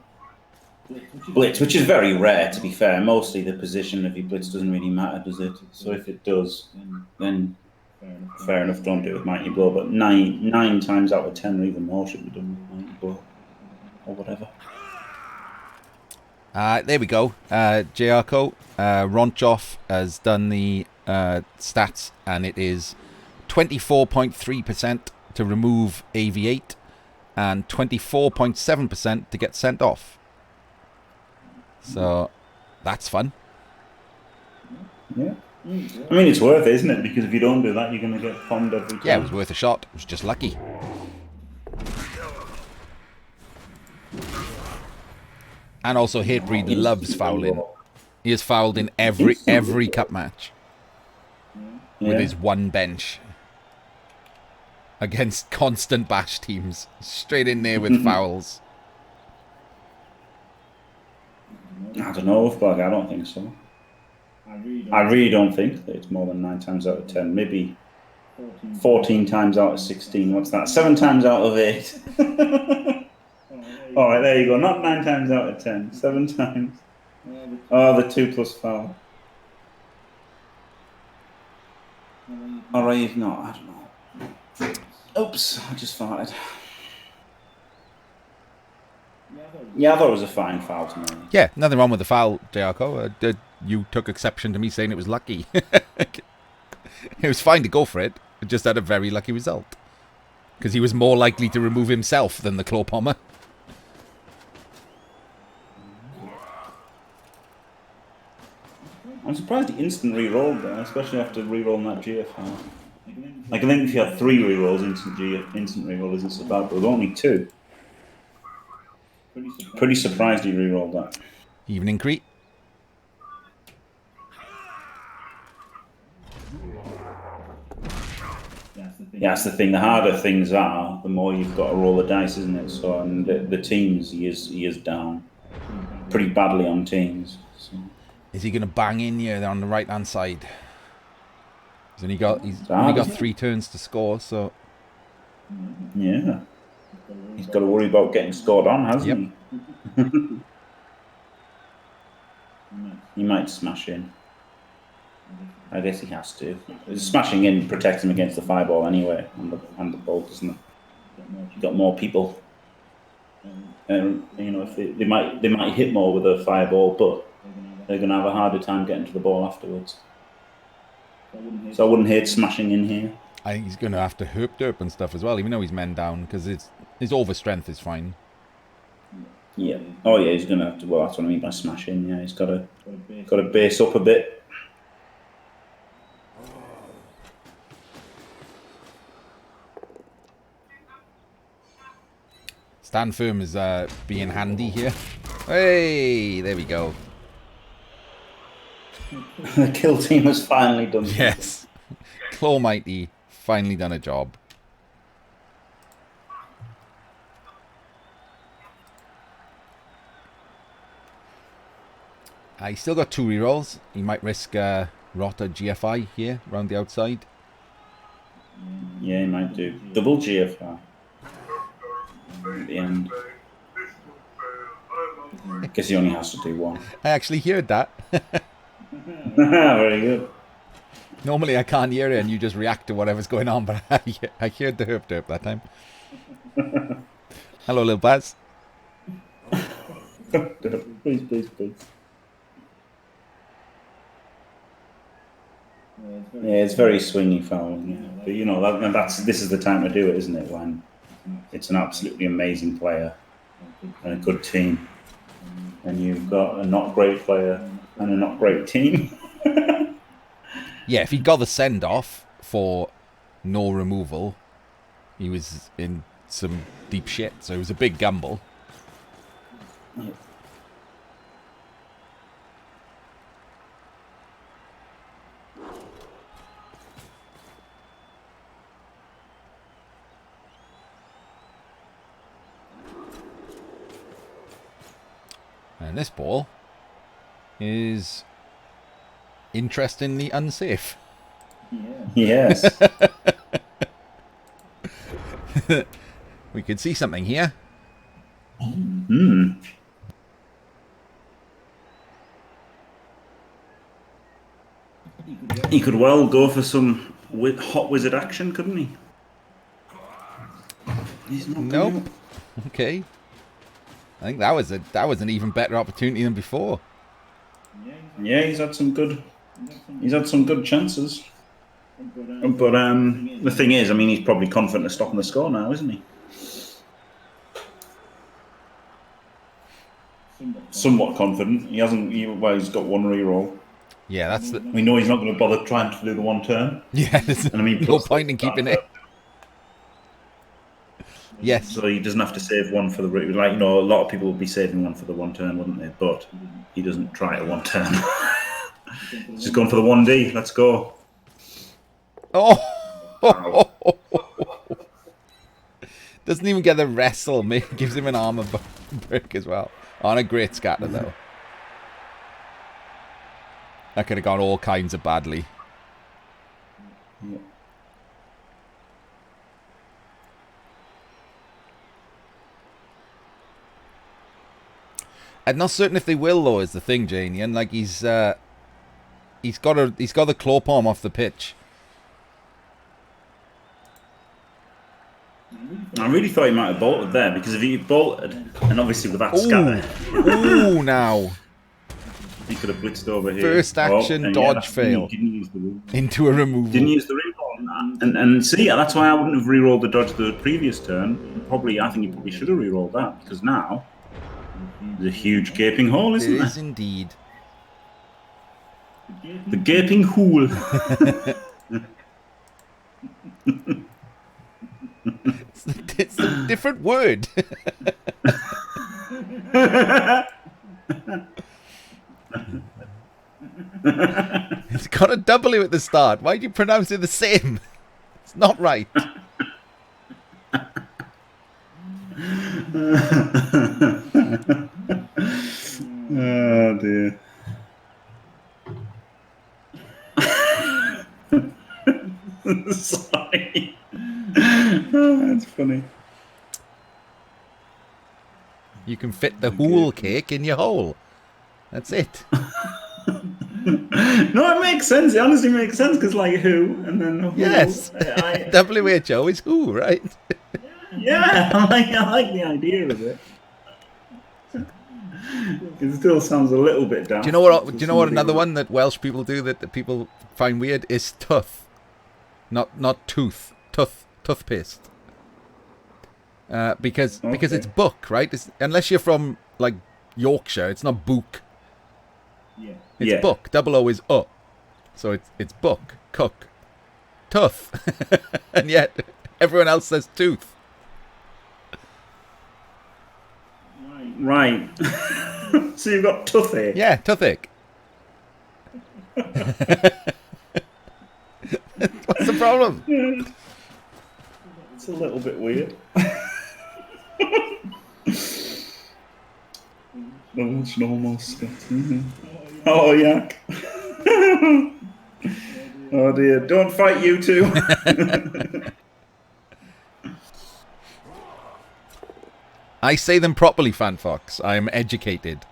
blitz, which is very rare, to be fair. Mostly the position of your blitz doesn't really matter, does it? So if it does, then fair enough, don't do it with Mighty Blow. But nine times out of 10 or even more should be done with Mighty Blow. Or whatever. There we go. Jayarko, Ronchoff has done the stats, and it is 24.3% to remove AV8 and 24.7% to get sent off. So that's fun. Yeah. I mean, it's worth it, isn't it? Because if you don't do that, you're going to get bombed every time. Yeah, it was worth a shot. It was just lucky. And also, Hatebreed loves fouling. He has fouled in every cup match with his one bench against constant bash teams. Straight in there with fouls. I don't know, but I don't think so. I really don't think that it's more than 9 times out of 10. Maybe 14 times out of 16. What's that? 7 times out of 8. All right, there you go. Not 9 times out of 10. 7 times. Oh, the 2+ foul. All right, if not, I don't know. Oops, I just farted. Yeah, I thought it was a fine foul to me. Yeah, nothing wrong with the foul, Jayarko. You took exception to me saying it was lucky. It was fine to go for it. It just had a very lucky result. Because he was more likely to remove himself than the Claw Pommer. I'm surprised he instant re-rolled there, especially after re-rolling that GFR. Like, I think if you had 3 re-rolls, instant re-roll isn't so bad, but with only 2. Pretty surprised he re-rolled that. Evening Crete. Yeah, that's the thing. The harder things are, the more you've got to roll the dice, isn't it? So, and the teams, he is down pretty badly on teams. So. Is he going to bang in here there on the right-hand side? He's only got 3 turns to score, so... Yeah. He's got to worry about getting scored on, hasn't he? He might smash in. I guess he has to. Smashing in protects him against the fireball anyway, and the bolt, doesn't it? You've got more people. And you know, if they might hit more with a fireball, but they're going to have a harder time getting to the ball afterwards. So I wouldn't hate smashing in here. I think he's going to have to herp derp and stuff as well, even though he's men down, because his over strength is fine. Yeah. Oh yeah, he's going to have to. Well, that's what I mean by smashing. Yeah, he's got to base up a bit. Stand firm is being handy here. Hey, there we go. The kill team has finally done something. Yes. Claw Mighty finally done a job. He's still got 2 rerolls. He might risk Rotta GFI here, around the outside. Yeah, he might do. Double GFI. At the end. I guess he only has to do 1. I actually heard that. Very good. Normally I can't hear it and you just react to whatever's going on, but I heard the herp derp that time. Hello, little Baz. Please. Yeah, it's very swingy foul. Yeah. But you know, this is the time to do it, isn't it? When it's an absolutely amazing player and a good team, and you've got a not great player and a not great team. Yeah, if he got the send off for no removal, he was in some deep shit. So it was a big gamble. Yeah. And this ball is interestingly unsafe. Yes. We could see something here. He could well go for some hot wizard action, couldn't he? He's not. Nope. Okay. I think that was an even better opportunity than before. Yeah, he's had some good chances. But the thing is, I mean, he's probably confident of stopping the score now, isn't he? Somewhat confident. He hasn't. He's got one reroll. Yeah, that's the. We know he's not going to bother trying to do the one turn. Yeah, there's and I mean, no point in keeping it. Yes. So he doesn't have to save one for the a lot of people would be saving one for the one turn, wouldn't they? But he doesn't try to one turn. He's just going for the 1D. Let's go. Oh. Wow. Doesn't even get the wrestle. Gives him an armor brick as well. On a great scatter though. That could have gone all kinds of badly. Yeah. I'm not certain if they will though. Is the thing, Janian. Like he's got the claw palm off the pitch. I really thought he might have bolted there because if he bolted, and obviously with that scatter, ooh, now he could have blitzed over here. First action dodge fail into a removal. Didn't use the reroll, and see, that's why I wouldn't have rerolled the dodge the previous turn. I think he probably should have rerolled that because now there's a huge gaping hole, isn't there? There is indeed. The gaping hole. It's a different word. It's got a W at the start. Why do you pronounce it the same? It's not right. Oh dear. Sorry. Oh, that's funny. You can fit the whole cake in your hole. That's it. No, it makes sense. It honestly makes sense because, like, who and then who. Yes. WHO is who, right? Yeah, I like the idea of it. It still sounds a little bit daft. Do you know what another one that Welsh people do that people find weird is tooth. Not tooth. Toothpaste. Because it's book, right? Unless you're from like Yorkshire, it's not book. Yeah. It's book. Double O is so it's book, cook, tooth, and yet everyone else says tooth. Right. So you've got toothache. Yeah, toothache. What's the problem? It's a little bit weird. No, it's almost. Oh, yak. Oh dear! Don't fight, you two. I say them properly, Fanfox. I am educated.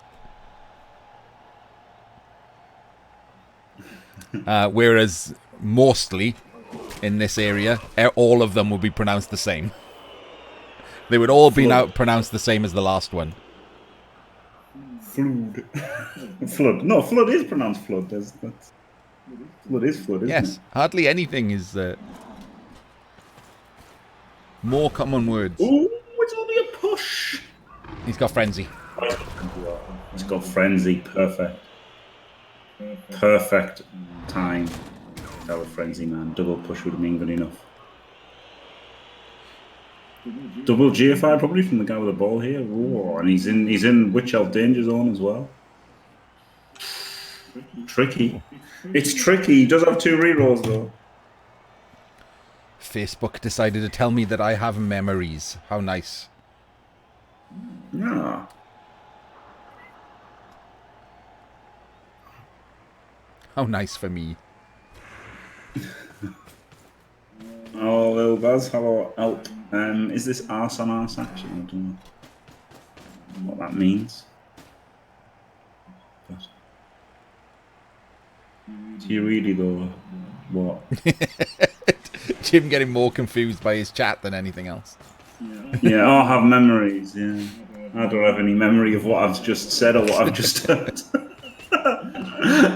Whereas mostly in this area, all of them will be pronounced the same. They would all be now pronounced the same as the last one. Flood. Flood. No, flood is pronounced flood. Flood is flood, isn't yes, it? hardly anything is more common words. Ooh, it's only a push. He's got frenzy. He's got frenzy. Perfect. Perfect time. Tell a frenzy man. Double push would have been good enough. Double GFI probably from the guy with the ball here. Ooh, and he's in Witch Elf danger zone as well. Tricky. It's tricky. He does have 2 rerolls though. Facebook decided to tell me that I have memories. How nice. Yeah. How nice for me. Oh, Lil Baz, hello, help. Is this arse on arse action? I don't know what that means. But Do you really though? What? Jim getting more confused by his chat than anything else. Yeah, I have memories. Yeah, I don't have any memory of what I've just said or what I've just heard.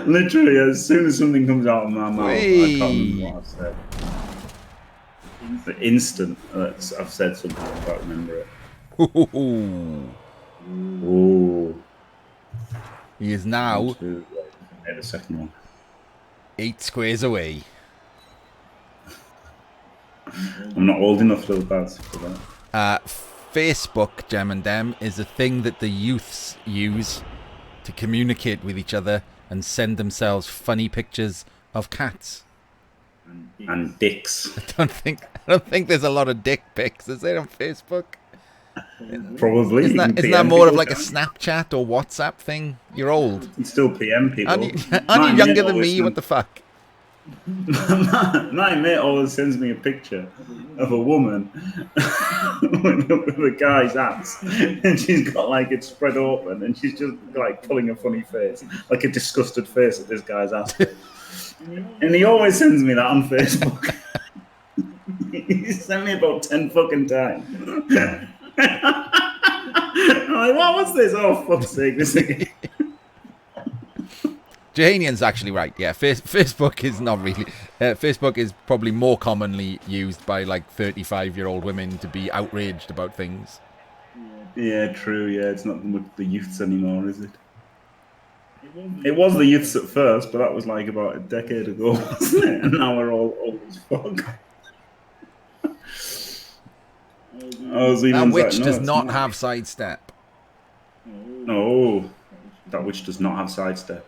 Literally, as soon as something comes out of my mouth, I can't remember what I've said. The instant that I've said something, I can't remember it. Oh. He is now The second one. 8 squares away. I'm not old enough, little lads, for that. Facebook, Gem and Dem, is a thing that the youths use to communicate with each other and send themselves funny pictures of cats. And dicks. I don't think there's a lot of dick pics, is there, on Facebook? Probably. Isn't that more of like a Snapchat or WhatsApp thing? You're old. You can still PM people. Aren't you younger than me? What the fuck? My mate always sends me a picture of a woman with a guy's ass, and she's got like it spread open, and she's just like pulling a funny face, like a disgusted face at this guy's ass. And he always sends me that on Facebook. He sent me about 10 fucking times. I'm like, what was this? Oh, fuck's sake, this again. Jahanian's actually right. Yeah, Facebook is not really. Facebook is probably more commonly used by like 35-year-old women to be outraged about things. Yeah, true. Yeah, it's not the youths anymore, is it? It was the youths at first, but that was like about a decade ago, wasn't it? And now we're all old as fuck. That witch does not have sidestep. No, that witch does not have sidestep.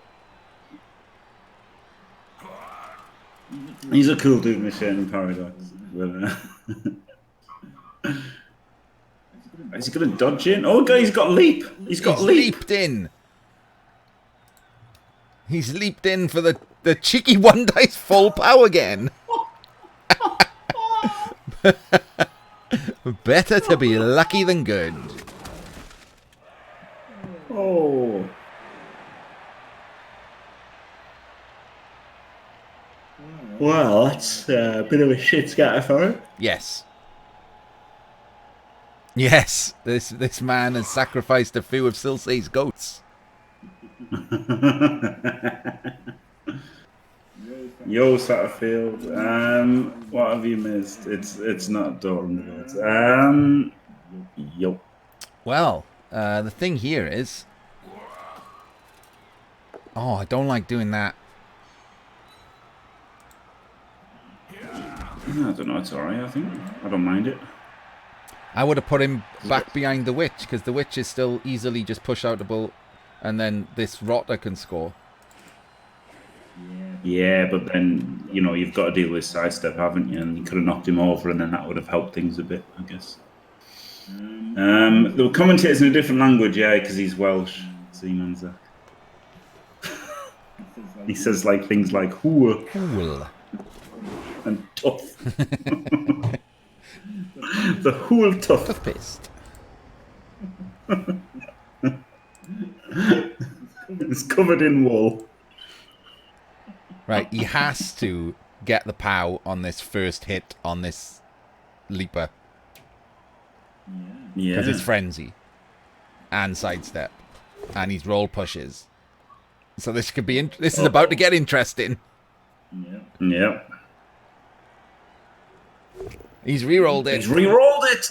He's a cool dude, Michelle in Paradox. Is he going to dodge in? Oh, God, he's got leap. He's leaped in. He's leaped in for the cheeky one dice full power again. Better to be lucky than good. Oh. Well, that's a bit of a shit scatter for him. Yes. Yes, this man has sacrificed a few of Silsei's goats. Yo, Satterfield. What have you missed? It's not Dortmund. Yo. Well, the thing here is... Oh, I don't like doing that. I don't know, it's alright, I think. I don't mind it. I would have put him back behind the witch, because the witch is still easily just push-outable, and then this rotter can score. Yeah, but then, you know, you've got to deal with sidestep, haven't you? And you could have knocked him over, and then that would have helped things a bit, I guess. The commentator's in a different language, yeah, because he's Welsh. Seaman's he says like things like "hoo" and tough. The whole tough. Toughest. It's covered in wool. Right, he has to get the POW on this first hit on this leaper. Yeah. Because it's frenzy. And sidestep. And he's roll pushes. So this could be this is about to get interesting. Yeah. He's re-rolled it. He's re-rolled it.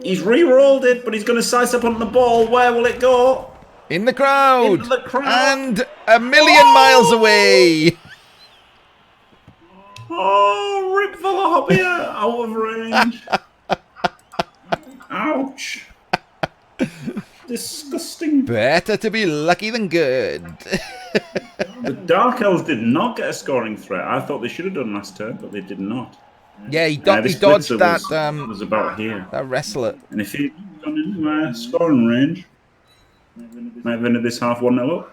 He's re-rolled it, but he's going to size up on the ball. Where will it go? In the crowd. In the crowd. And a million miles away. Oh, rip Velihopea out of range. Ouch. Disgusting. Better to be lucky than good. The Dark Elves did not get a scoring threat. I thought they should have done last turn, but they did not. Yeah, he dodged that. Was about here. That wrestler. And if he'd gone into my scoring range, might have ended this half 1-0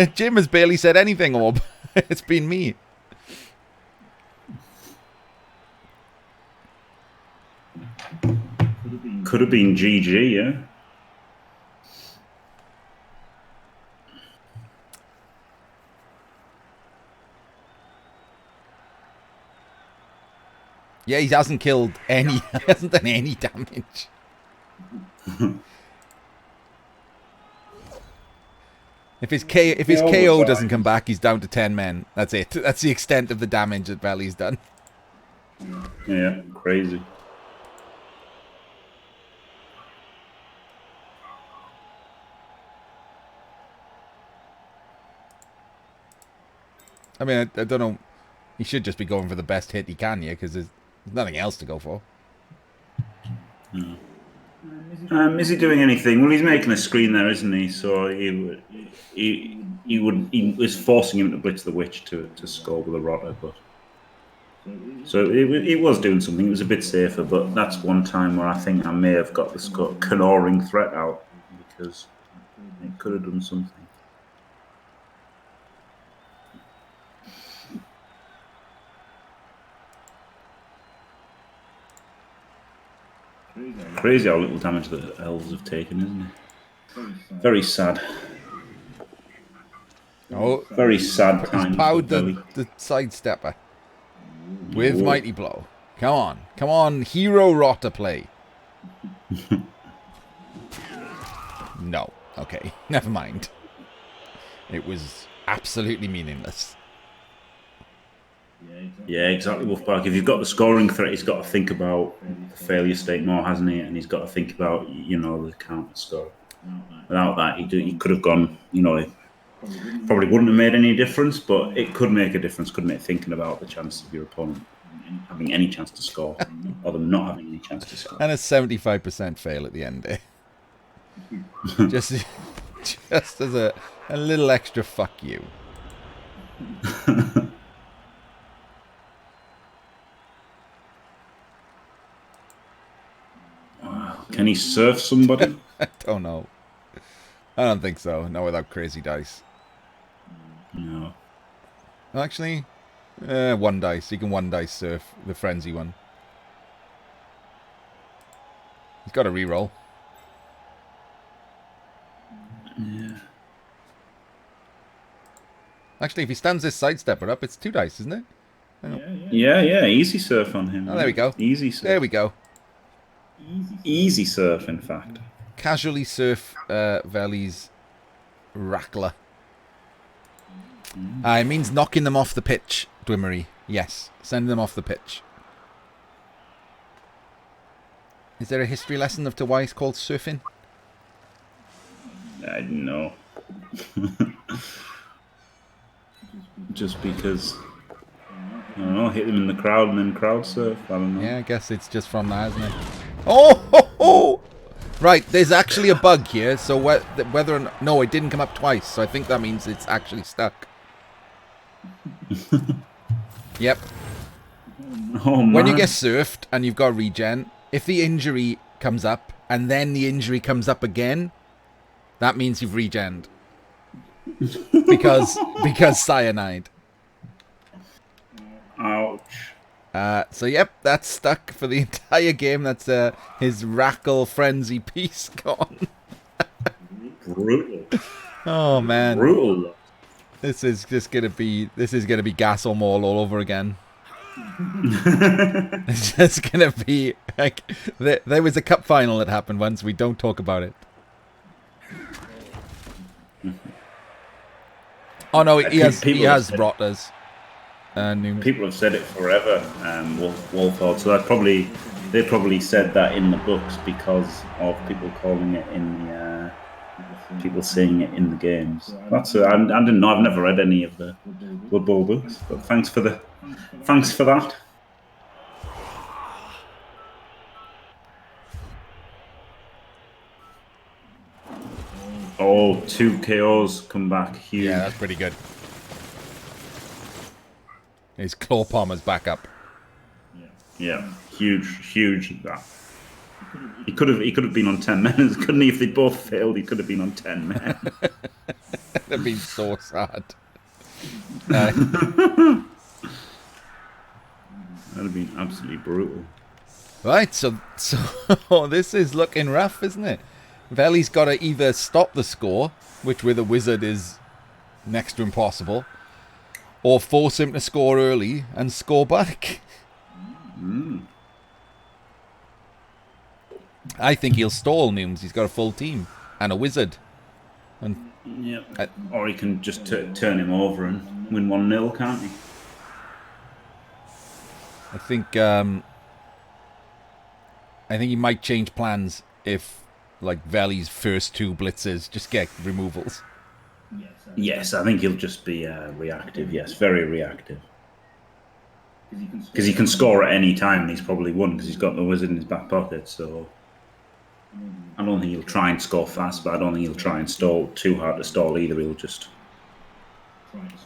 up. Jim has barely said anything, Orb. It's been me. Could have been GG, yeah. Yeah, he hasn't killed any. He hasn't done any damage. If his KO doesn't come back, he's down to 10 men. That's it. That's the extent of the damage that Veli's done. Yeah, crazy. I mean, I don't know. He should just be going for the best hit he can here, because there's nothing else to go for. Is he doing anything? Well, he's making a screen there, isn't he? So he was forcing him to blitz the witch to score with a rotter, but so he was doing something. It was a bit safer, but that's one time where I think I may have got the canoring threat out because it could have done something. Crazy how little damage the elves have taken, isn't it? Very sad. Oh, very sad time. Powered the sidestepper with Mighty Blow. Come on, hero rotter play. No, okay, never mind. It was absolutely meaningless. Yeah, exactly, Wolfbark. If you've got the scoring threat, he's got to think about the failure state more, hasn't he? And he's got to think about, the counter score. Without that, he could have gone, it probably wouldn't have made any difference, but it could make a difference, couldn't it? Thinking about the chance of your opponent having any chance to score or them not having any chance to score. And a 75% fail at the end there. just as a little extra fuck you. Can he surf somebody? I don't know. I don't think so. Not without crazy dice. No. Actually, one dice. You can one dice surf the frenzy one. He's got a reroll. Yeah. Actually, if he stands this sidestepper up, it's 2 dice, isn't it? Yeah. Easy surf on him. Oh, there we go. Easy surf. There we go. Easy surf, in fact. Casually surf Veli's Rackler. It means knocking them off the pitch, Dwimmery. Yes, send them off the pitch. Is there a history lesson of to why it's called surfing? I don't know. Just because, I don't know, hit them in the crowd and then crowd surf. I don't know. Yeah, I guess it's just from that, isn't it? Oh! Right, there's actually a bug here, so whether or not... No, it didn't come up twice, so I think that means it's actually stuck. Yep. Oh, man. When you get surfed and you've got regen, if the injury comes up and then the injury comes up again, that means you've regened. because cyanide. Ouch. So yep, that's stuck for the entire game. That's his Rackle Frenzy piece gone. Brutal. Oh man. Brutal. This is gonna be Gasselmaul all over again. It's just gonna be like there was a cup final that happened once. We don't talk about it. Oh no, he has rotters. People have said it forever, Wolfhard. So they probably said that in the books because of people calling it in the people saying it in the games. I didn't know. I've never read any of the Blood Bowl books, but thanks for that. Oh, 2 KOs come back. Huge. Yeah, that's pretty good. His claw palmer's back up. Yeah, huge. That he could have been on 10 men, couldn't he? If they both failed, he could have been on 10 men. That'd have been so sad. That'd have been absolutely brutal. Right, so this is looking rough, isn't it? Veli's got to either stop the score, which with a wizard is next to impossible, or force him to score early and score back. I think he'll stall Nooms. He's got a full team and a wizard. And yeah, or he can just turn him over and win 1-0, can't he? I think he might change plans if, like, Veli's first 2 blitzes just get removals. Yes, I think he'll just be reactive. Yes, very reactive. Because he can score at any time, and he's probably won because he's got the wizard in his back pocket. So I don't think he'll try and score fast, but I don't think he'll try and stall too hard to stall either. He'll just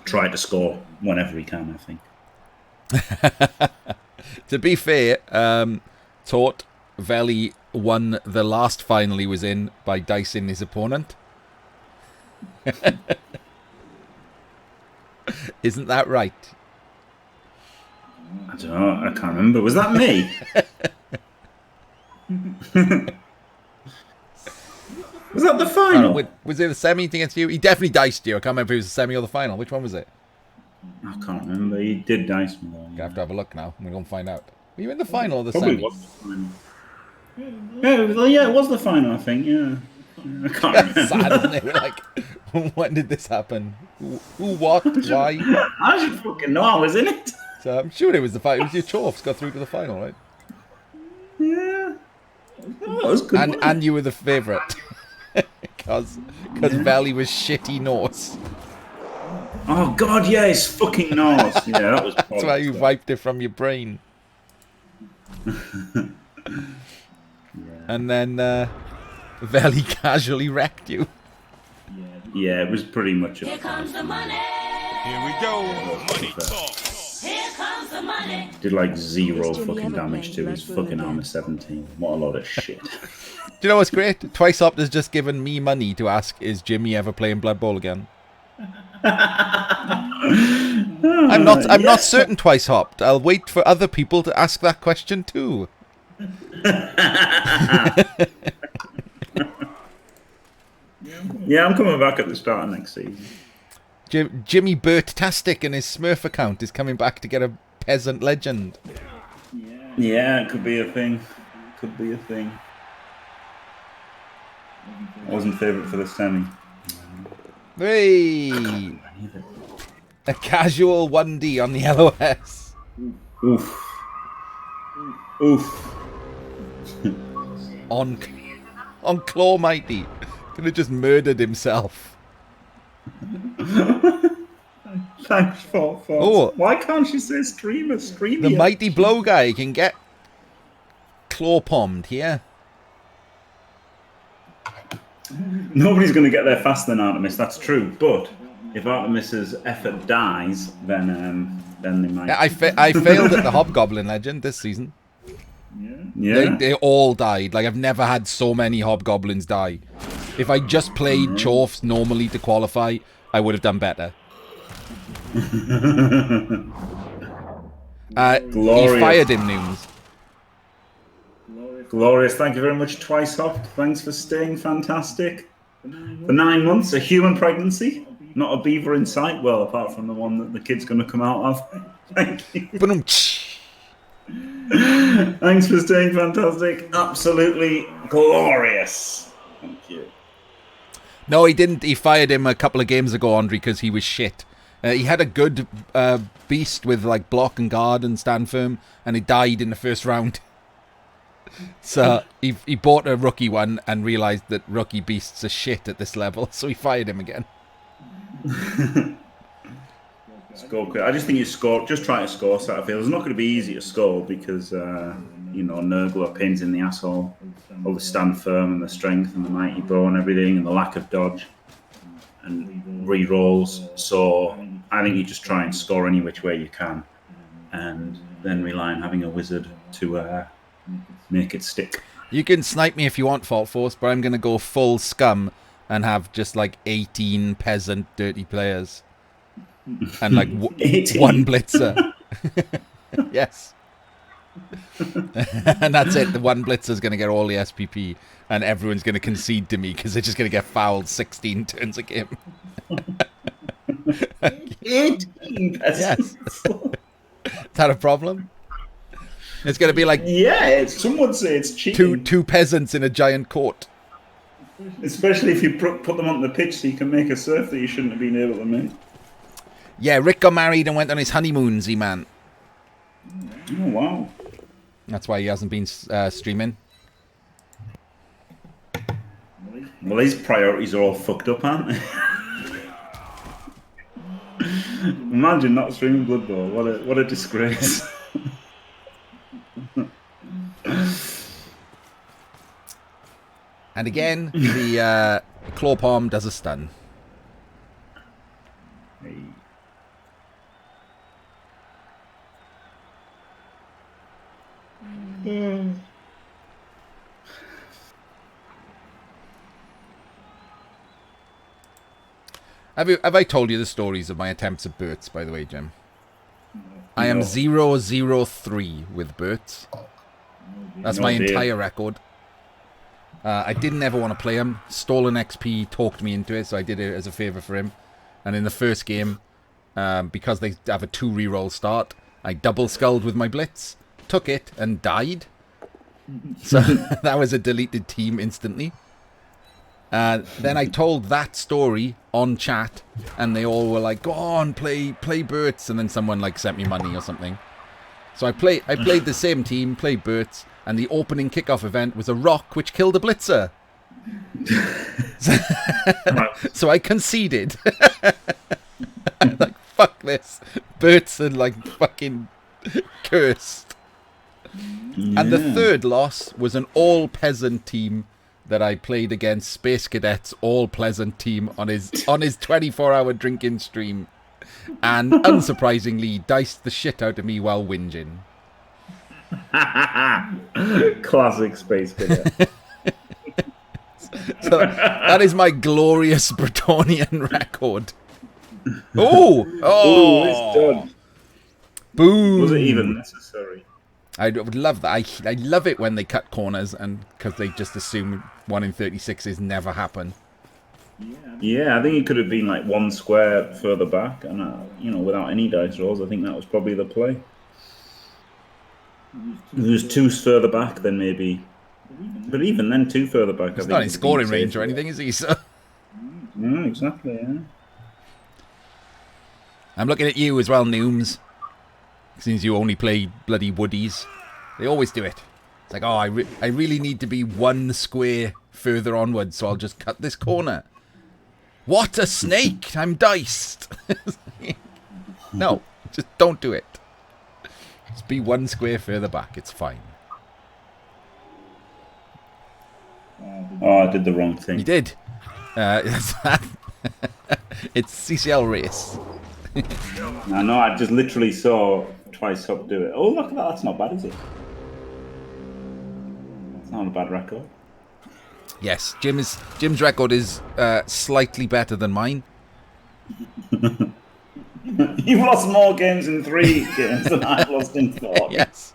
try to score whenever he can, I think. To be fair, Tort Veli won the last final he was in by dicing his opponent. Isn't that right? I don't know. I can't remember. Was that me? Was that the final? Was it a semi against you? He definitely diced you. I can't remember if it was a semi or the final. Which one was it? I can't remember. He did dice me though. I have to have a look now. We're going to find out. Were you in the final or the Probably semi? was the final. Yeah, it was the final, I think. Yeah. I can't remember. Sad, isn't it? We're like, when did this happen? Who, what, why? I should fucking know. I was in it. So I'm sure it was the final. It was your Chorfs got through to the final, right? Yeah. Oh, that was good. And you were the favourite. Because Veli was shitty Norse. Oh, God, yeah, it's fucking Norse. Yeah, that was That's why you wiped it from your brain. And then Veli casually wrecked you. Yeah, it was pretty much Here comes the money. Here we go. Money talk. Here comes the money. Did like 0 fucking damage to his fucking armor 17. What a load of shit. Do you know what's great? Twice Opt has just given me money to ask, is Jimmy ever playing Blood Bowl again? I'm not certain, Twice Hopped. I'll wait for other people to ask that question too. Yeah, I'm coming back at the start of next season. Jimmy Burt-tastic and his Smurf account is coming back to get a peasant legend. Yeah, it could be a thing. Could be a thing. I wasn't favourite for the semi. Hey! A casual 1D on the LOS. Oof. Oof. on Claw Mighty. Could have just murdered himself. Thanks for Oh. Why can't you say streamer? Streamer. The Mighty Blow guy can get claw palmed here. Nobody's going to get there faster than Artemis, that's true. But if Artemis's effort dies, then they might. I failed at the Hobgoblin Legend this season. Yeah. They all died. Like, I've never had so many Hobgoblins die. If I just played Chorfs normally to qualify, I would have done better. He fired him, Nooms. Glorious. Thank you very much, Twice Hopped. Thanks for staying fantastic. For 9 months, a human pregnancy, not a beaver in sight. Well, apart from the one that the kid's going to come out of. Thank you. Thanks for staying fantastic. Absolutely glorious. Thank you. No, he didn't. He fired him a couple of games ago, Andre, because he was shit. He had a good beast with like block and guard and stand firm, and he died in the first round. So he bought a rookie one and realised that rookie beasts are shit at this level, so he fired him again. Score quick. I just think just try to score Satterfield. It's not going to be easy to score because Nurgle are pains in the asshole. All the stand firm and the strength and the mighty bow and everything and the lack of dodge and re-rolls. So I think you just try and score any which way you can and then rely on having a wizard to make it stick. You can snipe me if you want, Fault Force, but I'm going to go full scum and have just like 18 peasant dirty players. And like one blitzer. Yes. And that's it. The one blitzer's going to get all the SPP and everyone's going to concede to me because they're just going to get fouled 16 turns a game. 18 Yes. Is that a problem? It's going to be like some would say it's cheating. two peasants in a giant court. Especially if you put them on the pitch so you can make a surf that you shouldn't have been able to make. Yeah, Rick got married and went on his honeymoon, Z-Man. Oh, wow. That's why he hasn't been streaming. Well, his priorities are all fucked up, aren't they? Imagine not streaming Blood Bowl. What a disgrace. And again, the claw palm does a stun. Have I told you the stories of my attempts at Burts, by the way, Jim? I am 0-0-3 with Burts. That's my entire record. I didn't ever want to play him. Stolen XP talked me into it, so I did it as a favour for him. And in the first game, because they have a 2 reroll start, I double skulled with my blitz, took it, and died. So that was a deleted team instantly. Then I told that story on chat, and they all were like, "Go on, play Burts," and then someone like sent me money or something. So I played the same team, played Burts, and the opening kickoff event was a rock which killed a blitzer. So I conceded. I'm like, fuck this. Burts are like fucking cursed. Yeah. And the third loss was an all-peasant team that I played against, Space Cadets, all-pleasant team on his 24-hour drinking stream. And unsurprisingly, diced the shit out of me while whinging. Classic Space Cadet. So that is my glorious Bretonian record. Oh, it's done. Boom! Was it even necessary? I would love that. I love it when they cut corners, and because they just assume 1 in 36s never happen. Yeah, I think it could have been like 1 square further back, and without any dice rolls, I think that was probably the play. If it was 2 further back, then maybe. But even then, 2 further back. He's not in scoring range or anything, is he? So. No, exactly. Yeah. I'm looking at you as well, Nooms. Since you only play bloody woodies, they always do it. It's like, oh, I really need to be 1 square further onwards, so I'll just cut this corner. What a snake! I'm diced. No, just don't do it. Just be 1 square further back. It's fine. Oh, I did the wrong thing. You did. It's CCL race. No, I just literally saw Twice Up do it. Oh, look at that. That's not bad, is it? It's not a bad record. Yes, Jim's record is slightly better than mine. You've lost more games in 3 games than I've lost in 4. Yes.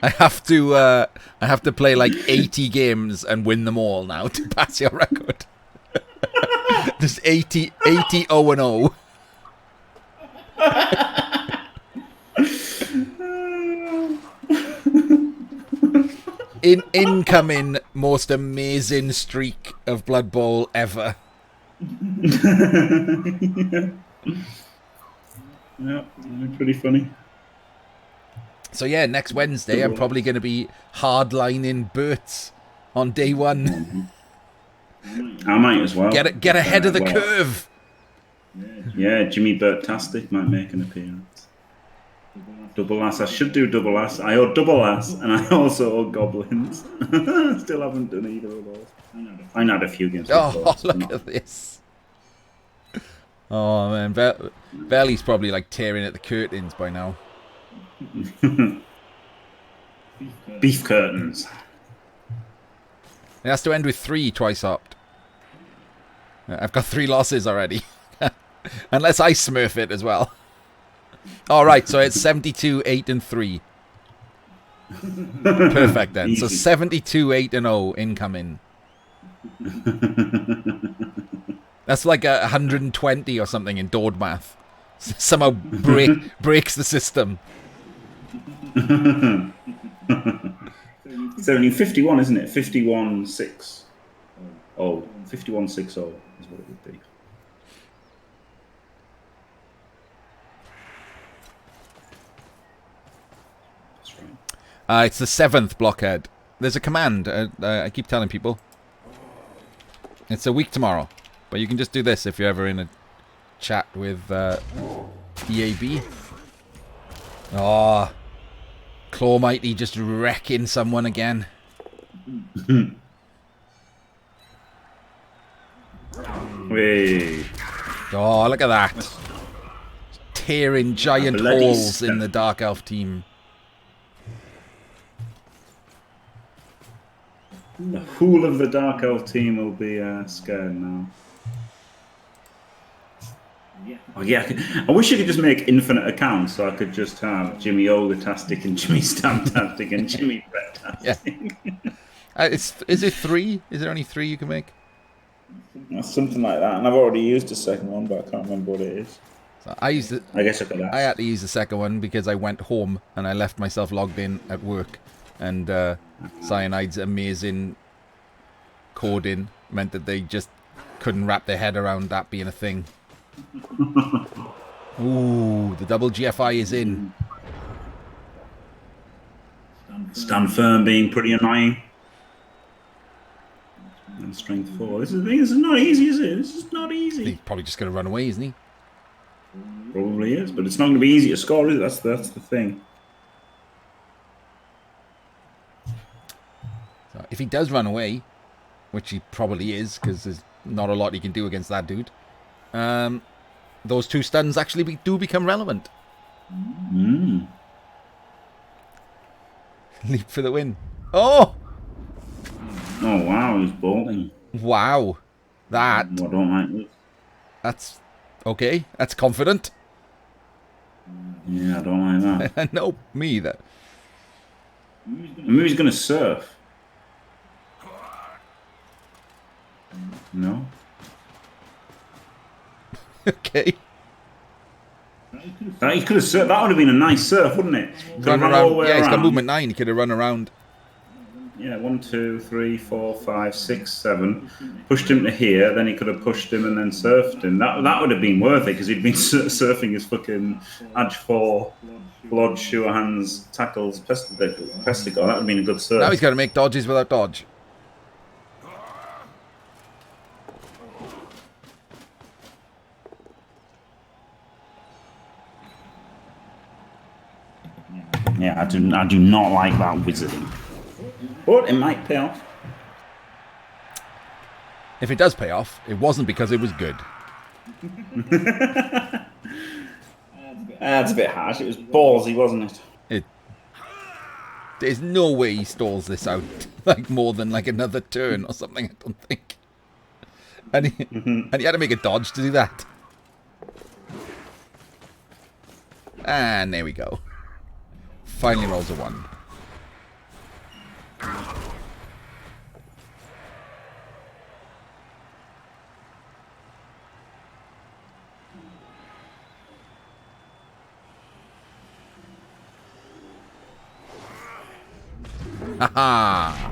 I have to play like 80 games and win them all now to pass your record. Just 80 0-0. Incoming most amazing streak of Blood Bowl ever. Yeah, pretty funny. So yeah, next Wednesday I'm probably going to be hardlining Burts on day 1. I might as well. Get ahead of the curve. Yeah, Jimmy Burtastic might make an appearance. Double ass. I should do double ass. I owe double ass, and I also owe goblins. Still haven't done either of those. I had a few games. Oh, look at this. Oh man, Valley's probably like tearing at the curtains by now. Beef curtains. It has to end with 3 twice opt. I've got 3 losses already. Unless I smurf it as well. Alright, so it's 72, 8 and 3. Perfect then. Easy. So 72, 8 and 0 incoming. That's like 120 or something in Dord math. Somehow breaks the system. It's only 51, isn't it? 51-6. Oh, 51-6-0 is what it would be. That's right. It's the 7th blockhead. There's a command. I keep telling people. It's a week tomorrow. But you can just do this if you're ever in a chat with EAB. Oh, Claw Mighty just wrecking someone again. Wait. Oh, look at that. Tearing giant Bloody holes in the Dark Elf team. The whole of the Dark Elf team will be scared now. Oh yeah, I wish you could just make infinite accounts so I could just have Jimmy Olga-tastic and Jimmy Stamp-tastic and Jimmy Brett-tastic. Yeah. Is it 3? Is there only 3 you can make? Something like that. And I've already used the second one, but I can't remember what it is. So I used it. I guess I could ask. I had to use the second one because I went home and I left myself logged in at work, and Cyanide's amazing coding meant that they just couldn't wrap their head around that being a thing. Ooh, the double GFI is in. Stand firm being pretty annoying. And strength 4. This is not easy, is it? This is not easy. He's probably just going to run away, isn't he? Probably is, but it's not going to be easy to score, is it? That's the thing. So if he does run away, which he probably is, because there's not a lot he can do against that dude, those 2 stuns actually do become relevant. Leap for the win. Oh! Oh wow, he's bolting. Wow. That. I don't like this. That's okay. That's confident. Yeah, I don't like that. No, me either. Maybe he's going to surf. No? Okay. He could have surfed. That would have been a nice surf, wouldn't it? Run around. Yeah, he's got movement 9. He could have run around. Yeah, 1, 2, 3, 4, 5, 6, 7. Pushed him to here, then he could have pushed him and then surfed him. That would have been worth it because he'd been surfing his fucking Edge 4, Blood, Sure Hands, Tackles, Pesticle. That would have been a good surf. Now he's got to make dodges without dodge. Yeah, I do not like that wizarding. But it might pay off. If it does pay off, it wasn't because it was good. That's a bit harsh. It was ballsy, wasn't it? There's no way he stalls this out like more than like another turn or something, I don't think. And he had to make a dodge to do that. And there we go. Finally rolls a 1. Haha.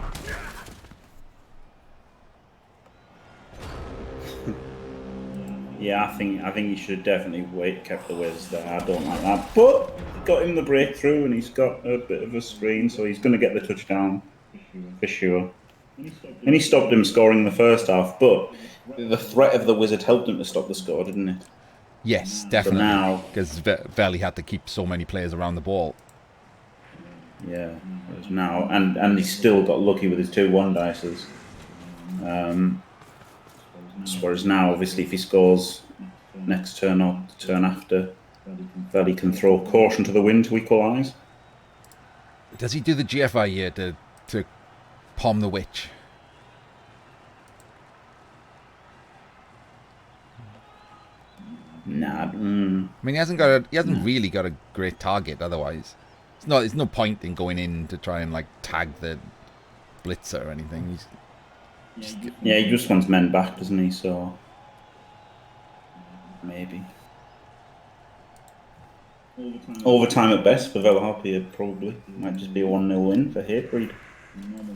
Yeah, I think you should have definitely kept the whiz there. I don't like that. But got him the breakthrough and he's got a bit of a screen, so he's going to get the touchdown for sure. And he stopped him scoring the first half, but the threat of the wizard helped him to stop the score, didn't it? Yes, definitely. So now, because Veli had to keep so many players around the ball. Yeah, now and he's still got lucky with his 2-1 dices. Whereas now, obviously, if he scores next turn or the turn after, that he can throw caution to the wind to equalise. Does he do the GFI here to palm the witch? Nah. I mean, he hasn't really got a great target otherwise. There's no point in going in to try and like tag the blitzer or anything. Yeah, he just wants men back, doesn't he? So maybe. Overtime at best for Velihopea, probably. Might just be a 1-0 win for Hatebreed.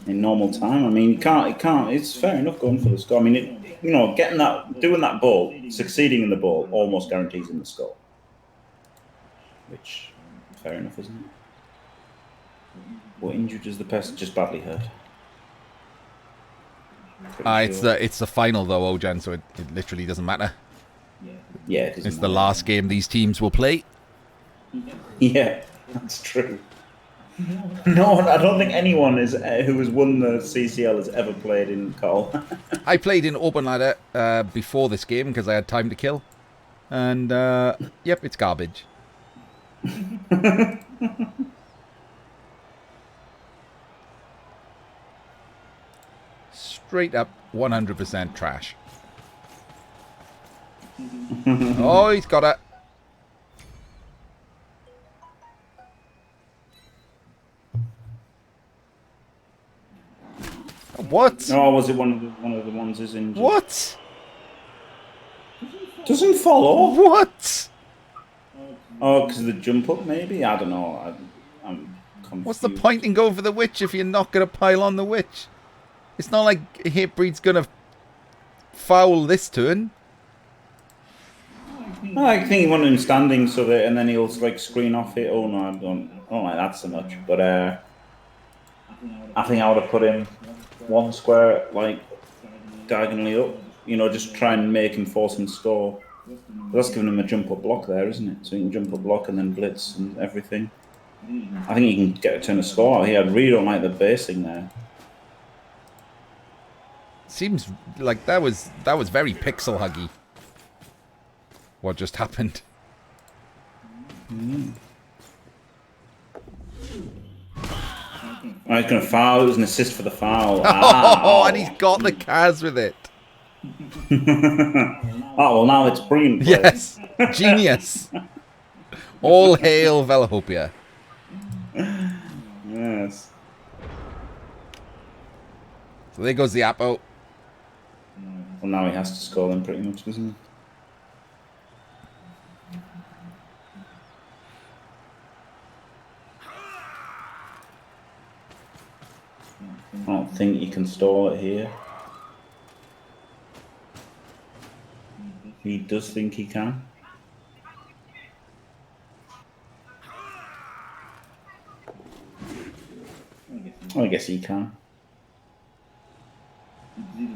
In normal time, I mean, you can't. It's fair enough going for the score. I mean, getting that, doing that ball, succeeding in the ball, almost guarantees in the score. Which, fair enough, isn't it? What injured is the person? Just badly hurt. It's the final though, Ojan, so it literally doesn't matter. Yeah, it doesn't it's the matter. last game these teams will play. Yeah, that's true. No, I don't think anyone who has won the CCL has ever played in Call. I played in open ladder before this game because I had time to kill. And, yep, it's garbage. Straight up 100% trash. Oh, he's got it. What? Oh, was it one of the ones who's injured? What? Doesn't follow. What? Oh, because of the jump up, maybe? I don't know. I'm confused. What's the point in going for the witch if you're not going to pile on the witch? It's not like Hatebreed's going to foul this turn. I think he wanted him standing so that, and then he'll like screen off it. Oh no, I don't like that so much. But I think I would have put him one square like diagonally up. Just try and make him force and score. But that's giving him a jump up block there, isn't it? So he can jump up block and then blitz and everything. I think he can get a turn of score out here. I really don't like the basing there. Seems like that was very pixel huggy. What just happened? He's going to foul. It was an assist for the foul. Oh, and he's got the Kaz with it. Oh, well, now it's brilliant. Play. Yes. Genius. All hail Velihopea. Yes. So there goes the Apo. Well, now he has to score them pretty much, doesn't he? I don't think he can stall it here. He does think he can. I guess he can.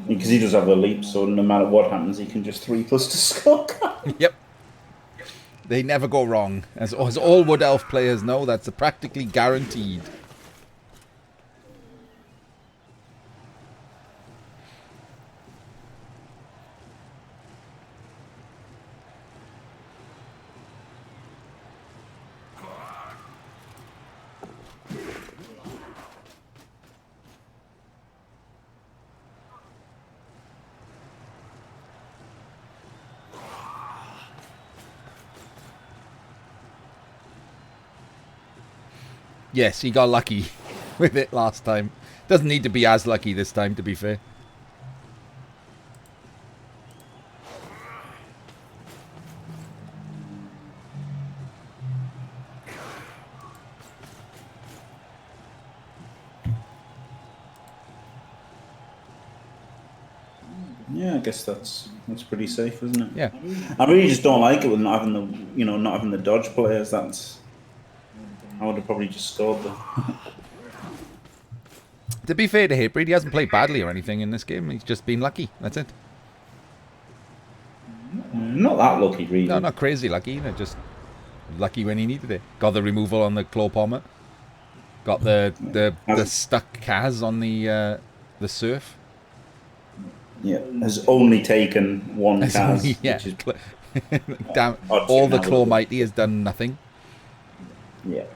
Because he does have the leap, so no matter what happens, he can just 3+ to score. Yep. They never go wrong. As all Wood Elf players know, that's practically guaranteed. Yes, he got lucky with it last time. Doesn't need to be as lucky this time, to be fair. Yeah, I guess that's pretty safe, isn't it? Yeah. I really just don't like it with not having the dodge players. I would have probably just scored them. To be fair to Hatebreed, he hasn't played badly or anything in this game. He's just been lucky. That's it. Not that lucky, really. No, not crazy lucky. They're just lucky when he needed it. Got the removal on the Claw Palmer. Got the stuck Kaz on the Surf. Yeah, has only taken one Kaz. Only, yeah. Which is, Damn, all the Claw Mighty has done nothing. Yeah.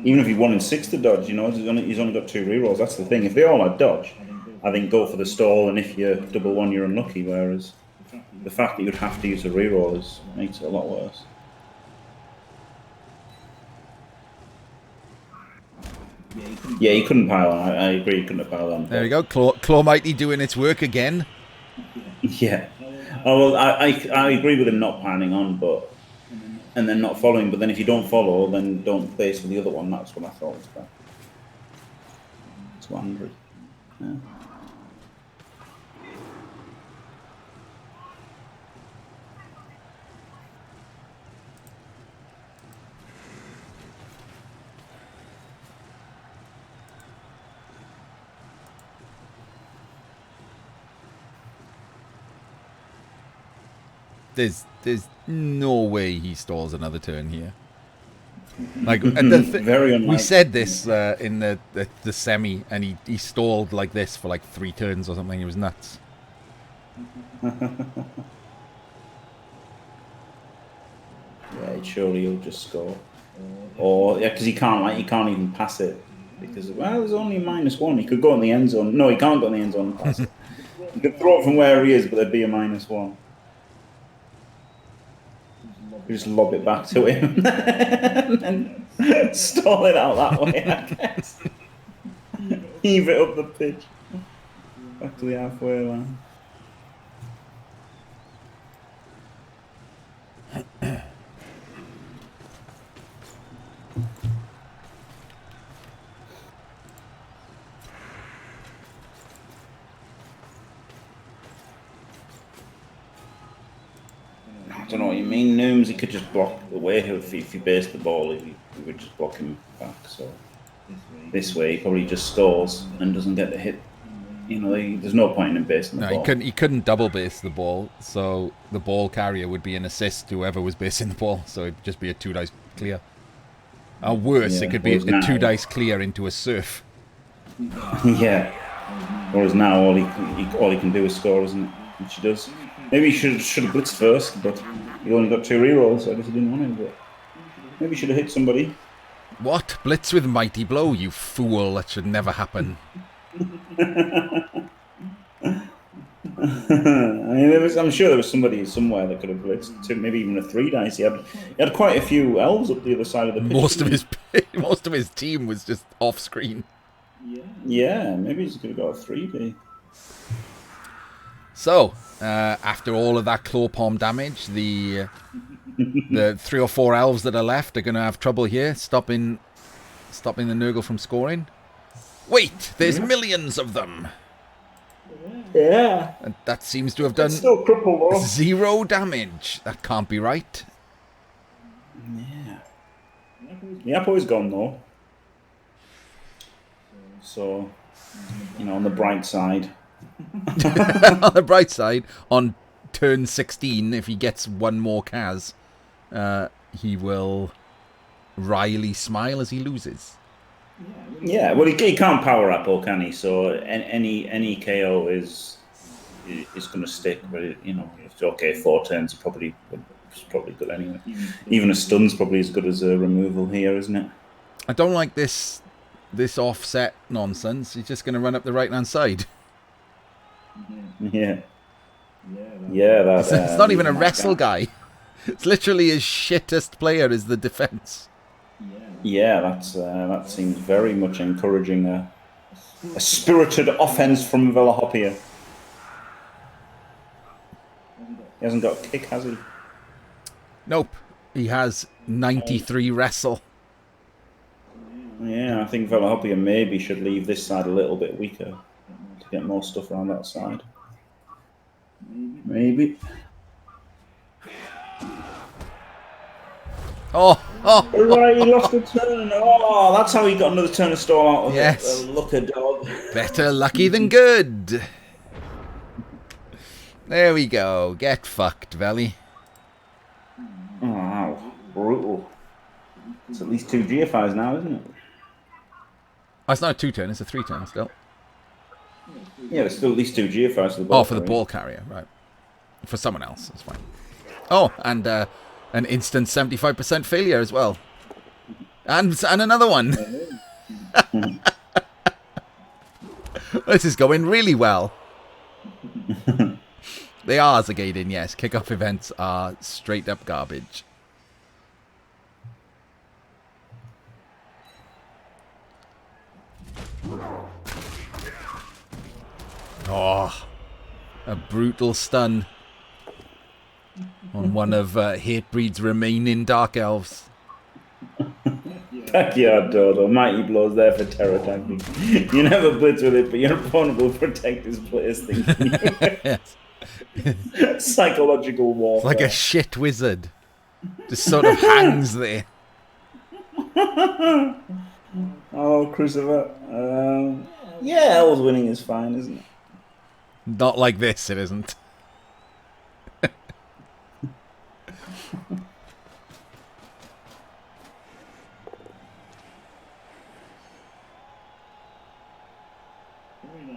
Even if he 1 in 6 to dodge, he's only got 2 rerolls. That's the thing. If they all had dodge, I think go for the stall, and if you're double 1, you're unlucky. Whereas the fact that you'd have to use a reroll makes it a lot worse. Yeah, he couldn't pile on. I agree, he couldn't have piled on. There we go. Claw Mighty doing its work again. Yeah. Oh well, I agree with him not panning on, but and then not following. But then if you don't follow, then don't base for the other one. That's what I thought was bad. 200. Yeah. There's no way he stalls another turn here. Like Very unlikely. we said this in the semi, and he stalled like this for like 3 turns or something. It was nuts. Yeah, surely he'll just score. Or yeah, because he can't even pass it because there's only a -1. He could go in the end zone. No, he can't go in the end zone and pass it. He could throw it from where he is, but there'd be a -1. You just lob it back to him and then stall it out that way, I guess. Heave it up the pitch. Back to the halfway line. I don't know what you mean, Nooms. He could just block away if he based the ball. He would just block him back. So this way, he probably just stalls and doesn't get the hit. You know, there's no point in him basing the ball. He couldn't double base the ball, so the ball carrier would be an assist to whoever was basing the ball. So it'd just be a 2 dice clear. Or worse, it could be a 2 dice clear into a surf. Yeah. Whereas now all he can do is score, isn't it? Which he does. Maybe he should have blitzed first, but he only got 2 rerolls, so I guess he didn't want to. But maybe he should have hit somebody. What? Blitz with mighty blow, you fool! That should never happen. I mean, I'm sure there was somebody somewhere that could have blitzed, maybe even a 3 dice. He had quite a few elves up the other side of the pitch. Most of his team was just off screen. Yeah, maybe he could have got a 3D. So, after all of that claw palm damage, the 3 or 4 elves that are left are going to have trouble here, stopping the Nurgle from scoring. Wait, there's millions of them. Yeah. And that seems to have done still crippled, though. 0 damage. That can't be right. Yeah. The Apo's gone, though. So, on the bright side. On the bright side, on turn 16, if he gets 1 more Kaz, he will wryly smile as he loses. Yeah, well, he can't power up, or can he? So any KO is going to stick. But it's okay. 4 turns it's probably good anyway. Even a stun's probably as good as a removal here, isn't it? I don't like this offset nonsense. He's just going to run up the right hand side. Yeah. Yeah, it's not even a wrestle guy. It's literally his shittest player is the defense. Yeah, that seems very much encouraging a spirited offense from Velihopea. He hasn't got a kick, has he? Nope. He has 93 wrestle. Yeah, I think Velihopea maybe should leave this side a little bit weaker to get more stuff around that side. Maybe. Oh! Right, he lost a turn. Oh, that's how he got another turn of stall out of yes. it. Look a dog. Better lucky than good. There we go. Get fucked, Veli. Oh, wow. Brutal. It's at least 2 GFIs now, isn't it? Oh, it's not a 2 turn, it's a 3 turn still. Yeah, there's still at least 2 GFIs for the ball. Oh, for the ball carrier, right. For someone else, that's fine. Oh, and an instant 75% failure as well. And another one. This is going really well. They are Zagaden, yes. Kickoff events are straight up garbage. Oh. A brutal stun on one of Hatebreed's remaining Dark Elves. Backyard Dodo, mighty blows there for terror tanking. You never blitz with it, but your opponent will protect his player's thinking. Yes. Psychological warfare. It's like a shit wizard. Just sort of hangs there. Oh, Christopher. Yeah, Elves winning is fine, isn't it? Not like this, it isn't.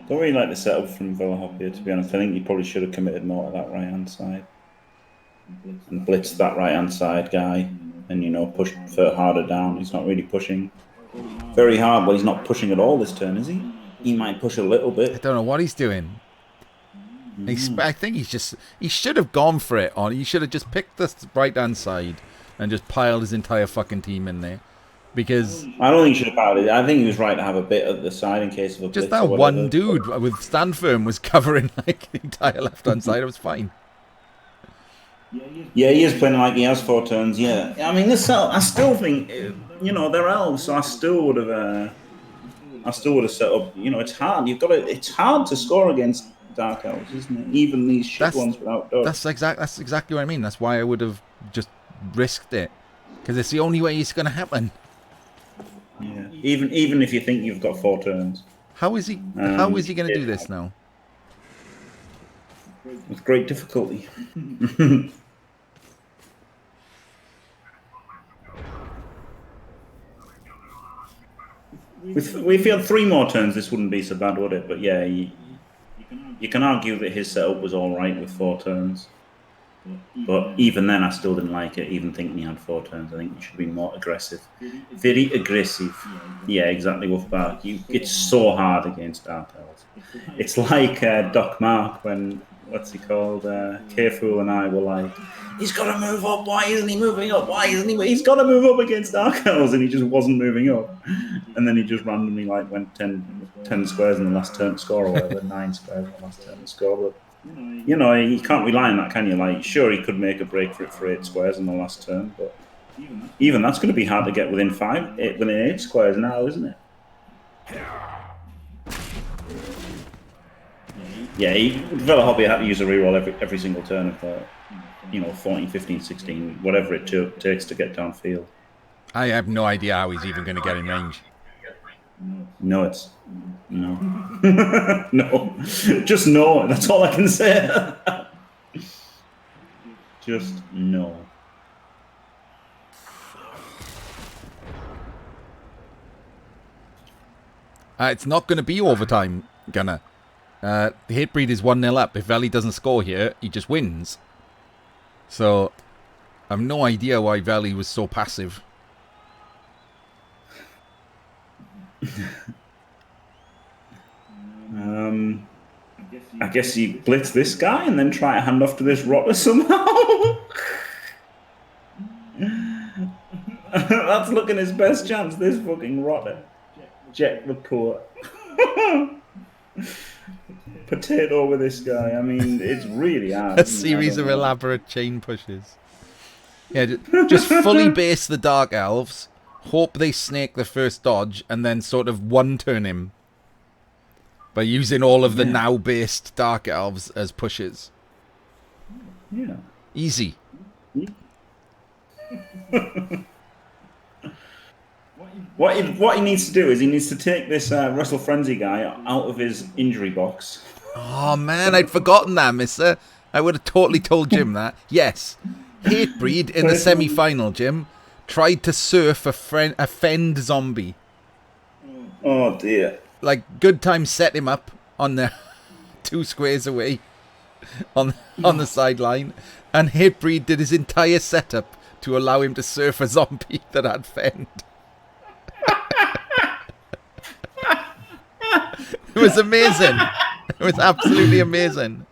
Don't really like the setup from Velihopea, to be honest. I think he probably should have committed more to that right-hand side. And blitzed that right-hand side guy. And, you know, pushed harder down. He's not really pushing very hard. Well, he's not pushing at all this turn, is he? He might push a little I bit. don't know what he's doing. I think he should have gone for it. He should have just picked the right-hand side and just piled his entire fucking team in there. Because I don't think he should have battled it. I think he was right to have a bit at the side in case of a just blitz or that whatever. one dude with stand firm was covering like the entire left-hand side. It was fine. Yeah, he is playing like he has 4 turns. Yeah, I mean, this I still think, you know, they're elves, so I still would have set up. You know, it's hard. It's hard to score against Dark Elves, isn't it? Even these shit ones without dodge. That's exactly what I mean. That's why I would have just risked it, because it's the only way it's going to happen. Yeah, even if you think you've got 4 turns. How is he going to do this now? With great difficulty. If he had 3 more turns, this wouldn't be so bad, would it? But yeah, you can argue that his setup was all right with 4 turns. But even then, I still didn't like it, even thinking he had 4 turns. I think he should be more aggressive. Very aggressive. Yeah, exactly, Wolfbark. It's so hard against Dark Elves. It's like Doc Mark when, what's he called? K-Fool and I were like, he's got to move up. Why isn't he moving up? Why isn't he? He's got to move up against Dark Elves, and he just wasn't moving up. And then he just randomly went 10 squares in the last turn to score, or whatever, 9 squares in the last turn to score. But you know, you can't rely on that, can you? Like, sure, he could make a break for it for 8 squares in the last turn, but even that's going to be hard to get within 8 squares now, isn't it? Yeah, Velihopea had to use a reroll every single turn of the, 14, 15, 16, whatever it takes to get downfield. I have no idea how he's even going to get in range. No. No. Just no. That's all I can say. Just no. It's not going to be overtime, Gunner. The Hatebreed is 1-0 up. If Veli doesn't score here, he just wins. So, I have no idea why Veli was so passive. I guess you blitz this guy and then try to hand off to this rotter somehow. That's looking his best chance, this fucking rotter. Jet report. Potato with this guy. I mean, it's really hard. A series of elaborate chain pushes. Yeah, just fully base the Dark Elves, hope they snake the first dodge, and then sort of one-turn him by using all of the now-based Dark Elves as pushes. Yeah. Easy. What he needs to do is he needs to take this Wrestle Frenzy guy out of his injury box. Oh, man, I'd forgotten that, mister. I would have totally told Jim that. Yes. Hatebreed in the semi-final, Jim, tried to surf a fend zombie. Oh, dear. Like, good time set him up on the 2 squares away on the sideline, and Hatebreed did his entire setup to allow him to surf a zombie that had fend. It was amazing. It was absolutely amazing.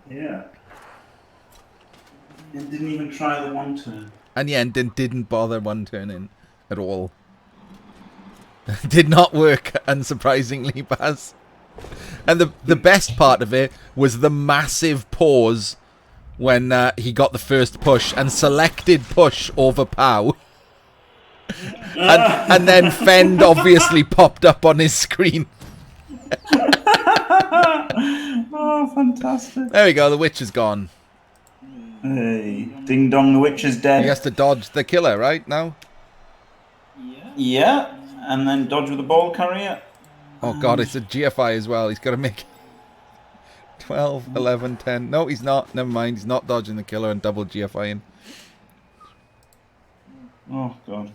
Yeah. And didn't even try the one turn. And yeah, and didn't bother one turning at all. Did not work, unsurprisingly, Baz. And the best part of it was the massive pause when he got the first push and selected push over POW. and then Fend obviously popped up on his screen. Oh, fantastic. There we go, the witch is gone. Hey, ding dong, the witch is dead. He has to dodge the killer, right, now? Yeah, and then dodge with the ball carrier. Oh god, it's a GFI as well. He's got to make 12, 11, 10. No, he's not. Never mind. He's not dodging the killer and double GFIing. Oh god.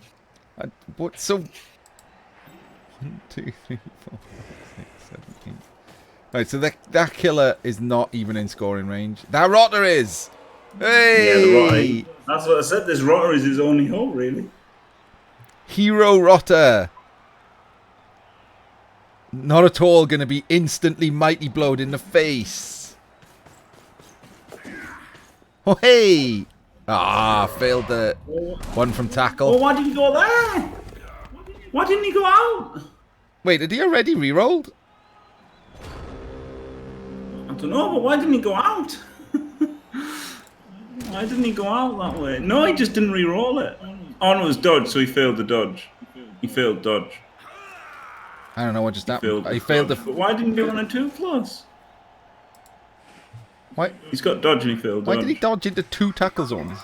What? So 1, 2, 3, 4, 5, 6, 7, 8. Right, so that killer is not even in scoring range. That rotter is. Hey! Yeah, the rotter. That's what I said. This rotter is his only hope, really. Hero rotter. Not at all going to be instantly mighty blowed in the face. Oh, hey! Ah, failed the one from tackle. Oh, why didn't he go there? Why didn't he go out? Wait, did he already re-rolled? I don't know, but why didn't he go out? Why didn't he go out that way? No, he just didn't re-roll it. Oh, no, it was dodge, so he failed the dodge. He failed dodge. I don't know what just happened. He failed the... But why didn't he go on a 2+? Why? He's got dodge and he failed Why dodge. did he dodge into 2 tackle zones?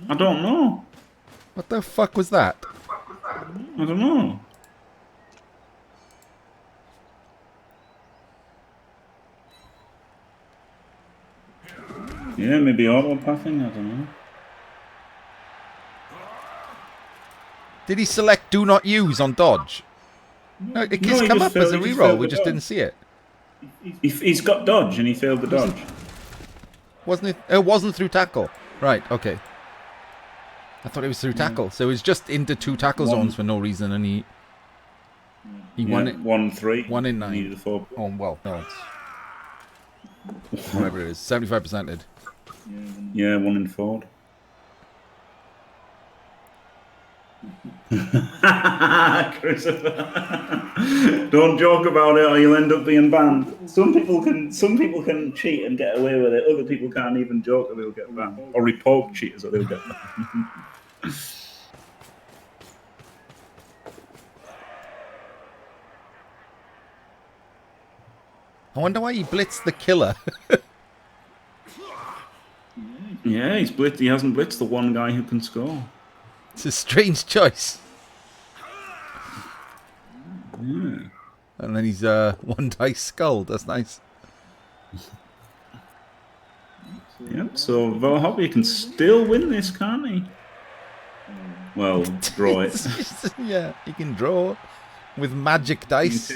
I don't know. What the fuck was that? I don't know. Yeah, maybe auto pathing, I don't know. Did he select do not use on dodge? No, it just come up as a reroll. We just didn't see it. He's got dodge and he failed the dodge. Wasn't it? It wasn't through tackle. Right, okay. I thought it was through tackle. So it was just into 2 tackle zones for no reason and he won it. 1-3. 1 in 9. Needed a 4. Oh, well, no. It's whatever it is. 75%ed. Yeah, 1 in 4. Christopher, don't joke about it or you'll end up being banned. Some people can cheat and get away with it. Other people can't even joke or they'll get banned. Or report cheaters or they'll get banned. I wonder why he blitzed the killer. Yeah, he's blitzed. He hasn't blitzed the one guy who can score. It's a strange choice. Yeah. And then he's 1 dice skull. That's nice. Yeah, so Velihopea can still win this, can't he? Well, draw it. Yeah, he can draw with magic dice.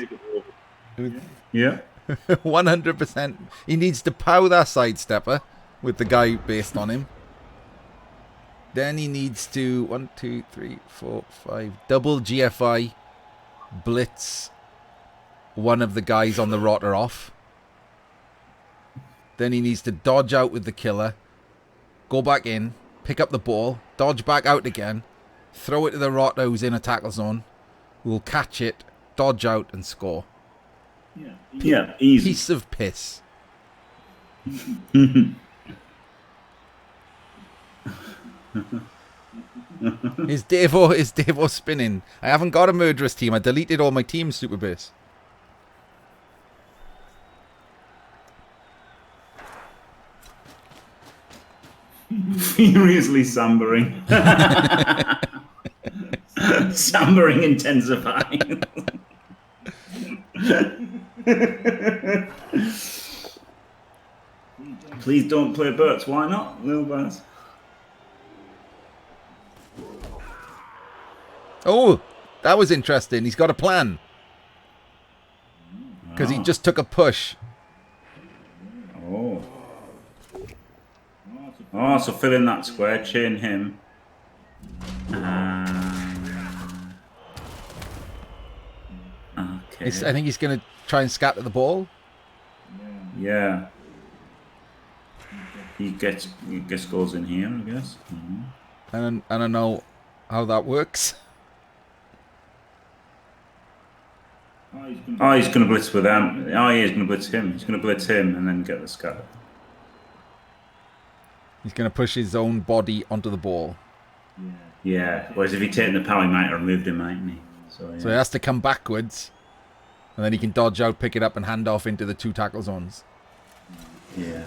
Yeah. 100%. He needs to pow that sidestepper with the guy based on him. Then he needs to 1, 2, 3, 4, 5 double GFI blitz one of the guys on the rotter off. Then he needs to dodge out with the killer, go back in, pick up the ball, dodge back out again, throw it to the rotter who's in a tackle zone, who will catch it, dodge out and score. Yeah, easy. Piece of piss. Is Devo spinning? I haven't got a murderous team. I deleted all my teams, Super Bass. Furiously sambering. Sambering intensifying. Please don't play Berts. Why not, Lil Baz? Oh, that was interesting. He's got a plan. Because he just took a push. Oh. Oh, so fill in that square, chain him. Okay. I think he's going to try and scatter the ball. Yeah. He gets goes in here, I guess. I don't know how that works. Oh, he's going to blitz with them. Oh, yeah, he's going to blitz him. He's going to blitz him and then get the scatter. He's going to push his own body onto the ball. Yeah. Whereas if he'd taken the power, he might have removed him, mightn't he? So he has to come backwards. And then he can dodge out, pick it up, and hand off into the 2 tackle zones. Yeah.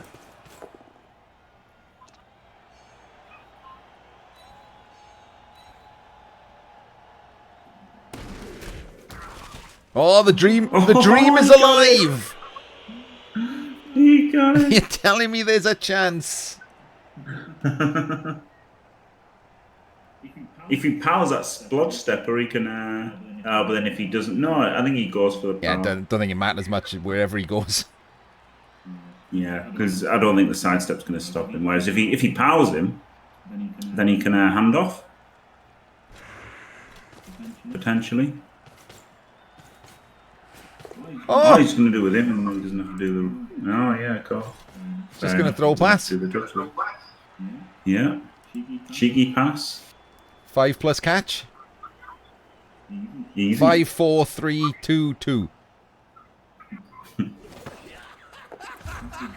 Oh, the dream is alive! You got it. You're telling me there's a chance? If he powers that splodge stepper, he can... but then if he doesn't... No, I think he goes for the power. Yeah, I don't think it matters much wherever he goes. Yeah, because I don't think the sidestep's going to stop him. Whereas if he powers him, then he can hand off. Potentially. Oh, he's going to do with him, and he doesn't have to do the... Oh, yeah, of course. Just going to throw a pass. Yeah. Cheeky pass. 5+ catch. Easy. 5, 4, 3, 2, 2.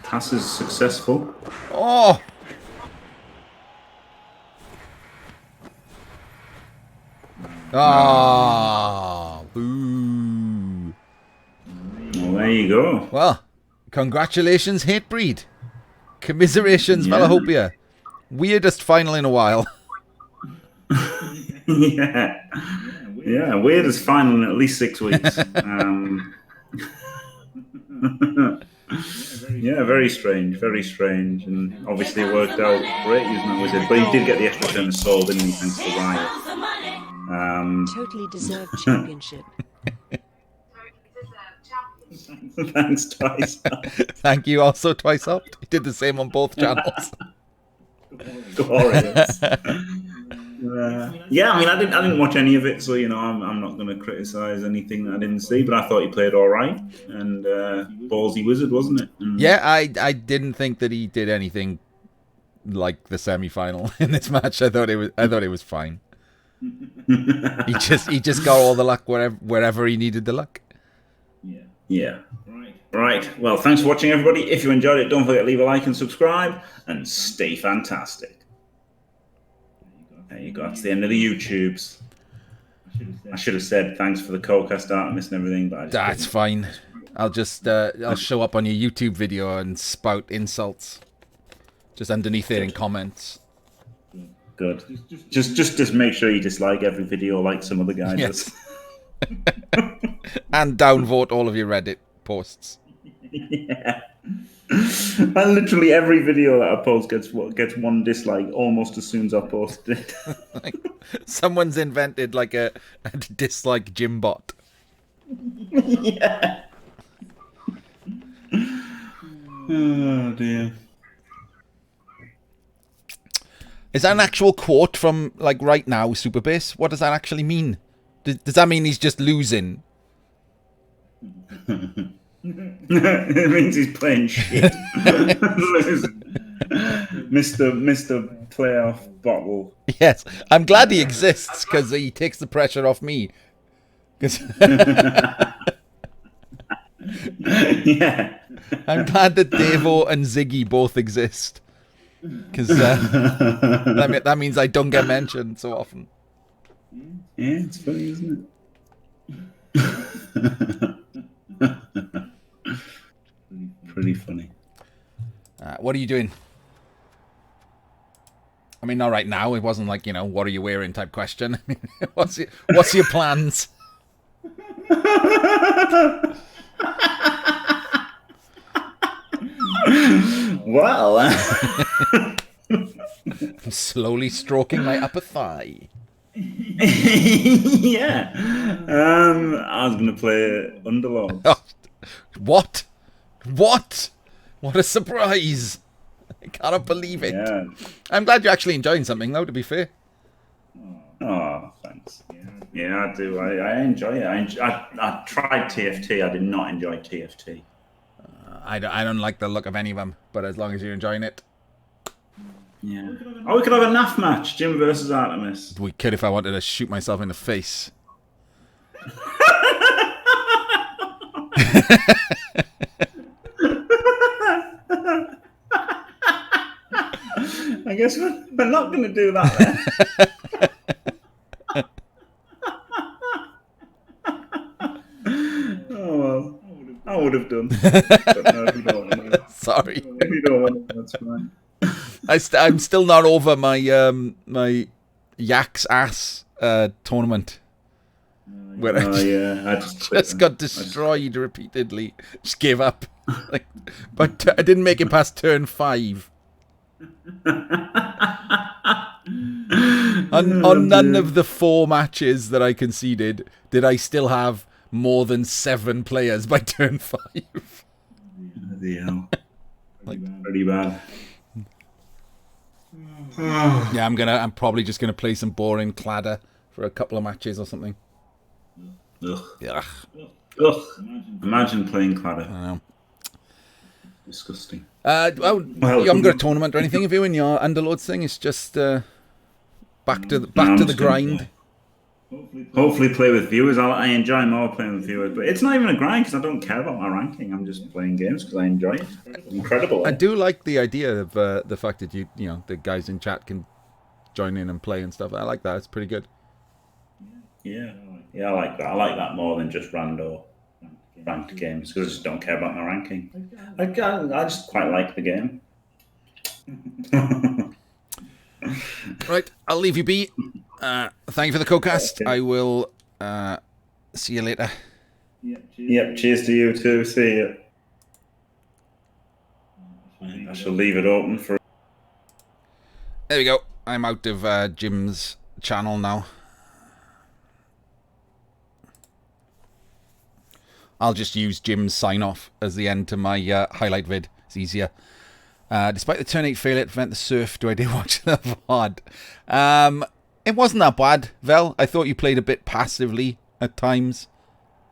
Pass is successful. Oh! Ah! Boo! Well, there you go. Well, congratulations, Hatebreed. Commiserations, Velihopea. Weirdest final in a while. Yeah. Yeah, weirdest final in at least 6 weeks. Yeah, very strange, and obviously it worked out great using that wizard. But he did get the extra turn of soul, didn't he? Thanks to Riot. Totally deserved championship. Thanks twice. Thank you also twice up. He did the same on both channels. Glorious. Yeah, I mean, I didn't watch any of it, so I'm not going to criticize anything that I didn't see. But I thought he played all right, and ballsy wizard, wasn't it? And yeah, I didn't think that he did anything like the semi-final in this match. I thought it was fine. he just got all the luck wherever he needed the luck. Yeah. Right. Well, thanks for watching, everybody. If you enjoyed it, don't forget to leave a like and subscribe, and stay fantastic. There you go. That's the end of the YouTubes. I should have said thanks for the co-cast Artemis and everything, but that's fine. I'll just I'll show up on your YouTube video and spout insults just underneath it in comments. Good. Just make sure you dislike every video like some other guy does. And downvote all of your Reddit posts. Yeah. And literally every video that I post gets one dislike almost as soon as I post it. Like, someone's invented like a dislike gym bot. Yeah. Oh dear. Is that an actual quote from like right now, Super Bass? What does that actually mean? Does that mean he's just losing? It means he's playing shit. Mr. Playoff Bottle. Yes, I'm glad he exists because he takes the pressure off me. Yeah. I'm glad that Davo and Ziggy both exist because that means I don't get mentioned so often. Yeah, it's funny, isn't it? Pretty funny. What are you doing? I mean, not right now. It wasn't like, what are you wearing type question. What's your plans? Well, I'm slowly stroking my upper thigh. Yeah. I was going to play Underlords. Oh, what? What a surprise. I cannot believe it. Yeah. I'm glad you're actually enjoying something, though, to be fair. Oh, thanks. Yeah, I do. I enjoy it. I tried TFT. I did not enjoy TFT. I don't like the look of any of them, but as long as you're enjoying it. Yeah. Oh, we could have a NAF match, Jim versus Artemis. We could if I wanted to shoot myself in the face. I guess we're not going to do that then. Oh well, I would have done. But no, if you don't want to. Sorry. If you don't want to, that's fine. I'm still not over my my Yak's ass tournament. Where I just got destroyed repeatedly. Just gave up. Like, but I didn't make it past turn 5. on none of the 4 matches that I conceded did I still have more than 7 players by turn 5. Yeah, like pretty bad. Yeah, I'm probably just gonna play some boring cladder for a couple of matches or something. Ugh. Ugh. Ugh. Imagine playing Cladder. I know. Disgusting. You haven't got a tournament or anything, have you, in your Underlords thing? It's just back to the grind. Hopefully play with viewers. I enjoy more playing with viewers, but it's not even a grind because I don't care about my ranking. I'm just playing games because I enjoy it. It's incredible. I do like the idea of the fact that you know the guys in chat can join in and play and stuff. I like that. It's pretty good. Yeah, I like that. I like that more than just rando ranked games because I just don't care about my ranking. I just quite like the game. Right, I'll leave you be. Thank you for the co-cast. Okay. I will see you later. Yep, cheers to you too. See you. I shall leave it open for... There we go. I'm out of Jim's channel now. I'll just use Jim's sign-off as the end to my highlight vid. It's easier. Despite the turn 8 failure to prevent the surf, do I dare watch the VOD? It wasn't that bad, Vel. I thought you played a bit passively at times,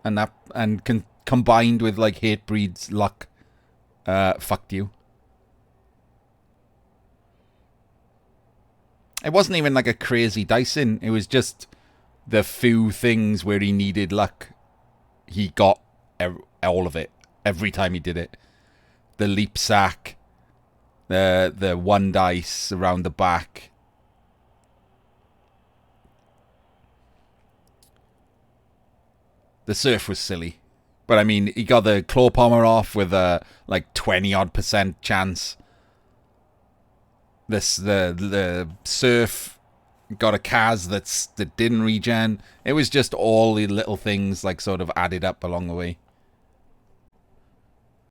and combined with like Hatebreed's luck, fucked you. It wasn't even like a crazy dicing. It was just the few things where he needed luck. He got all of it every time he did it. The leap sack, the 1 dice around the back. The surf was silly, but I mean, he got the claw pommer off with a like 20-odd% chance. The surf got a Kaz that didn't regen. It was just all the little things like sort of added up along the way.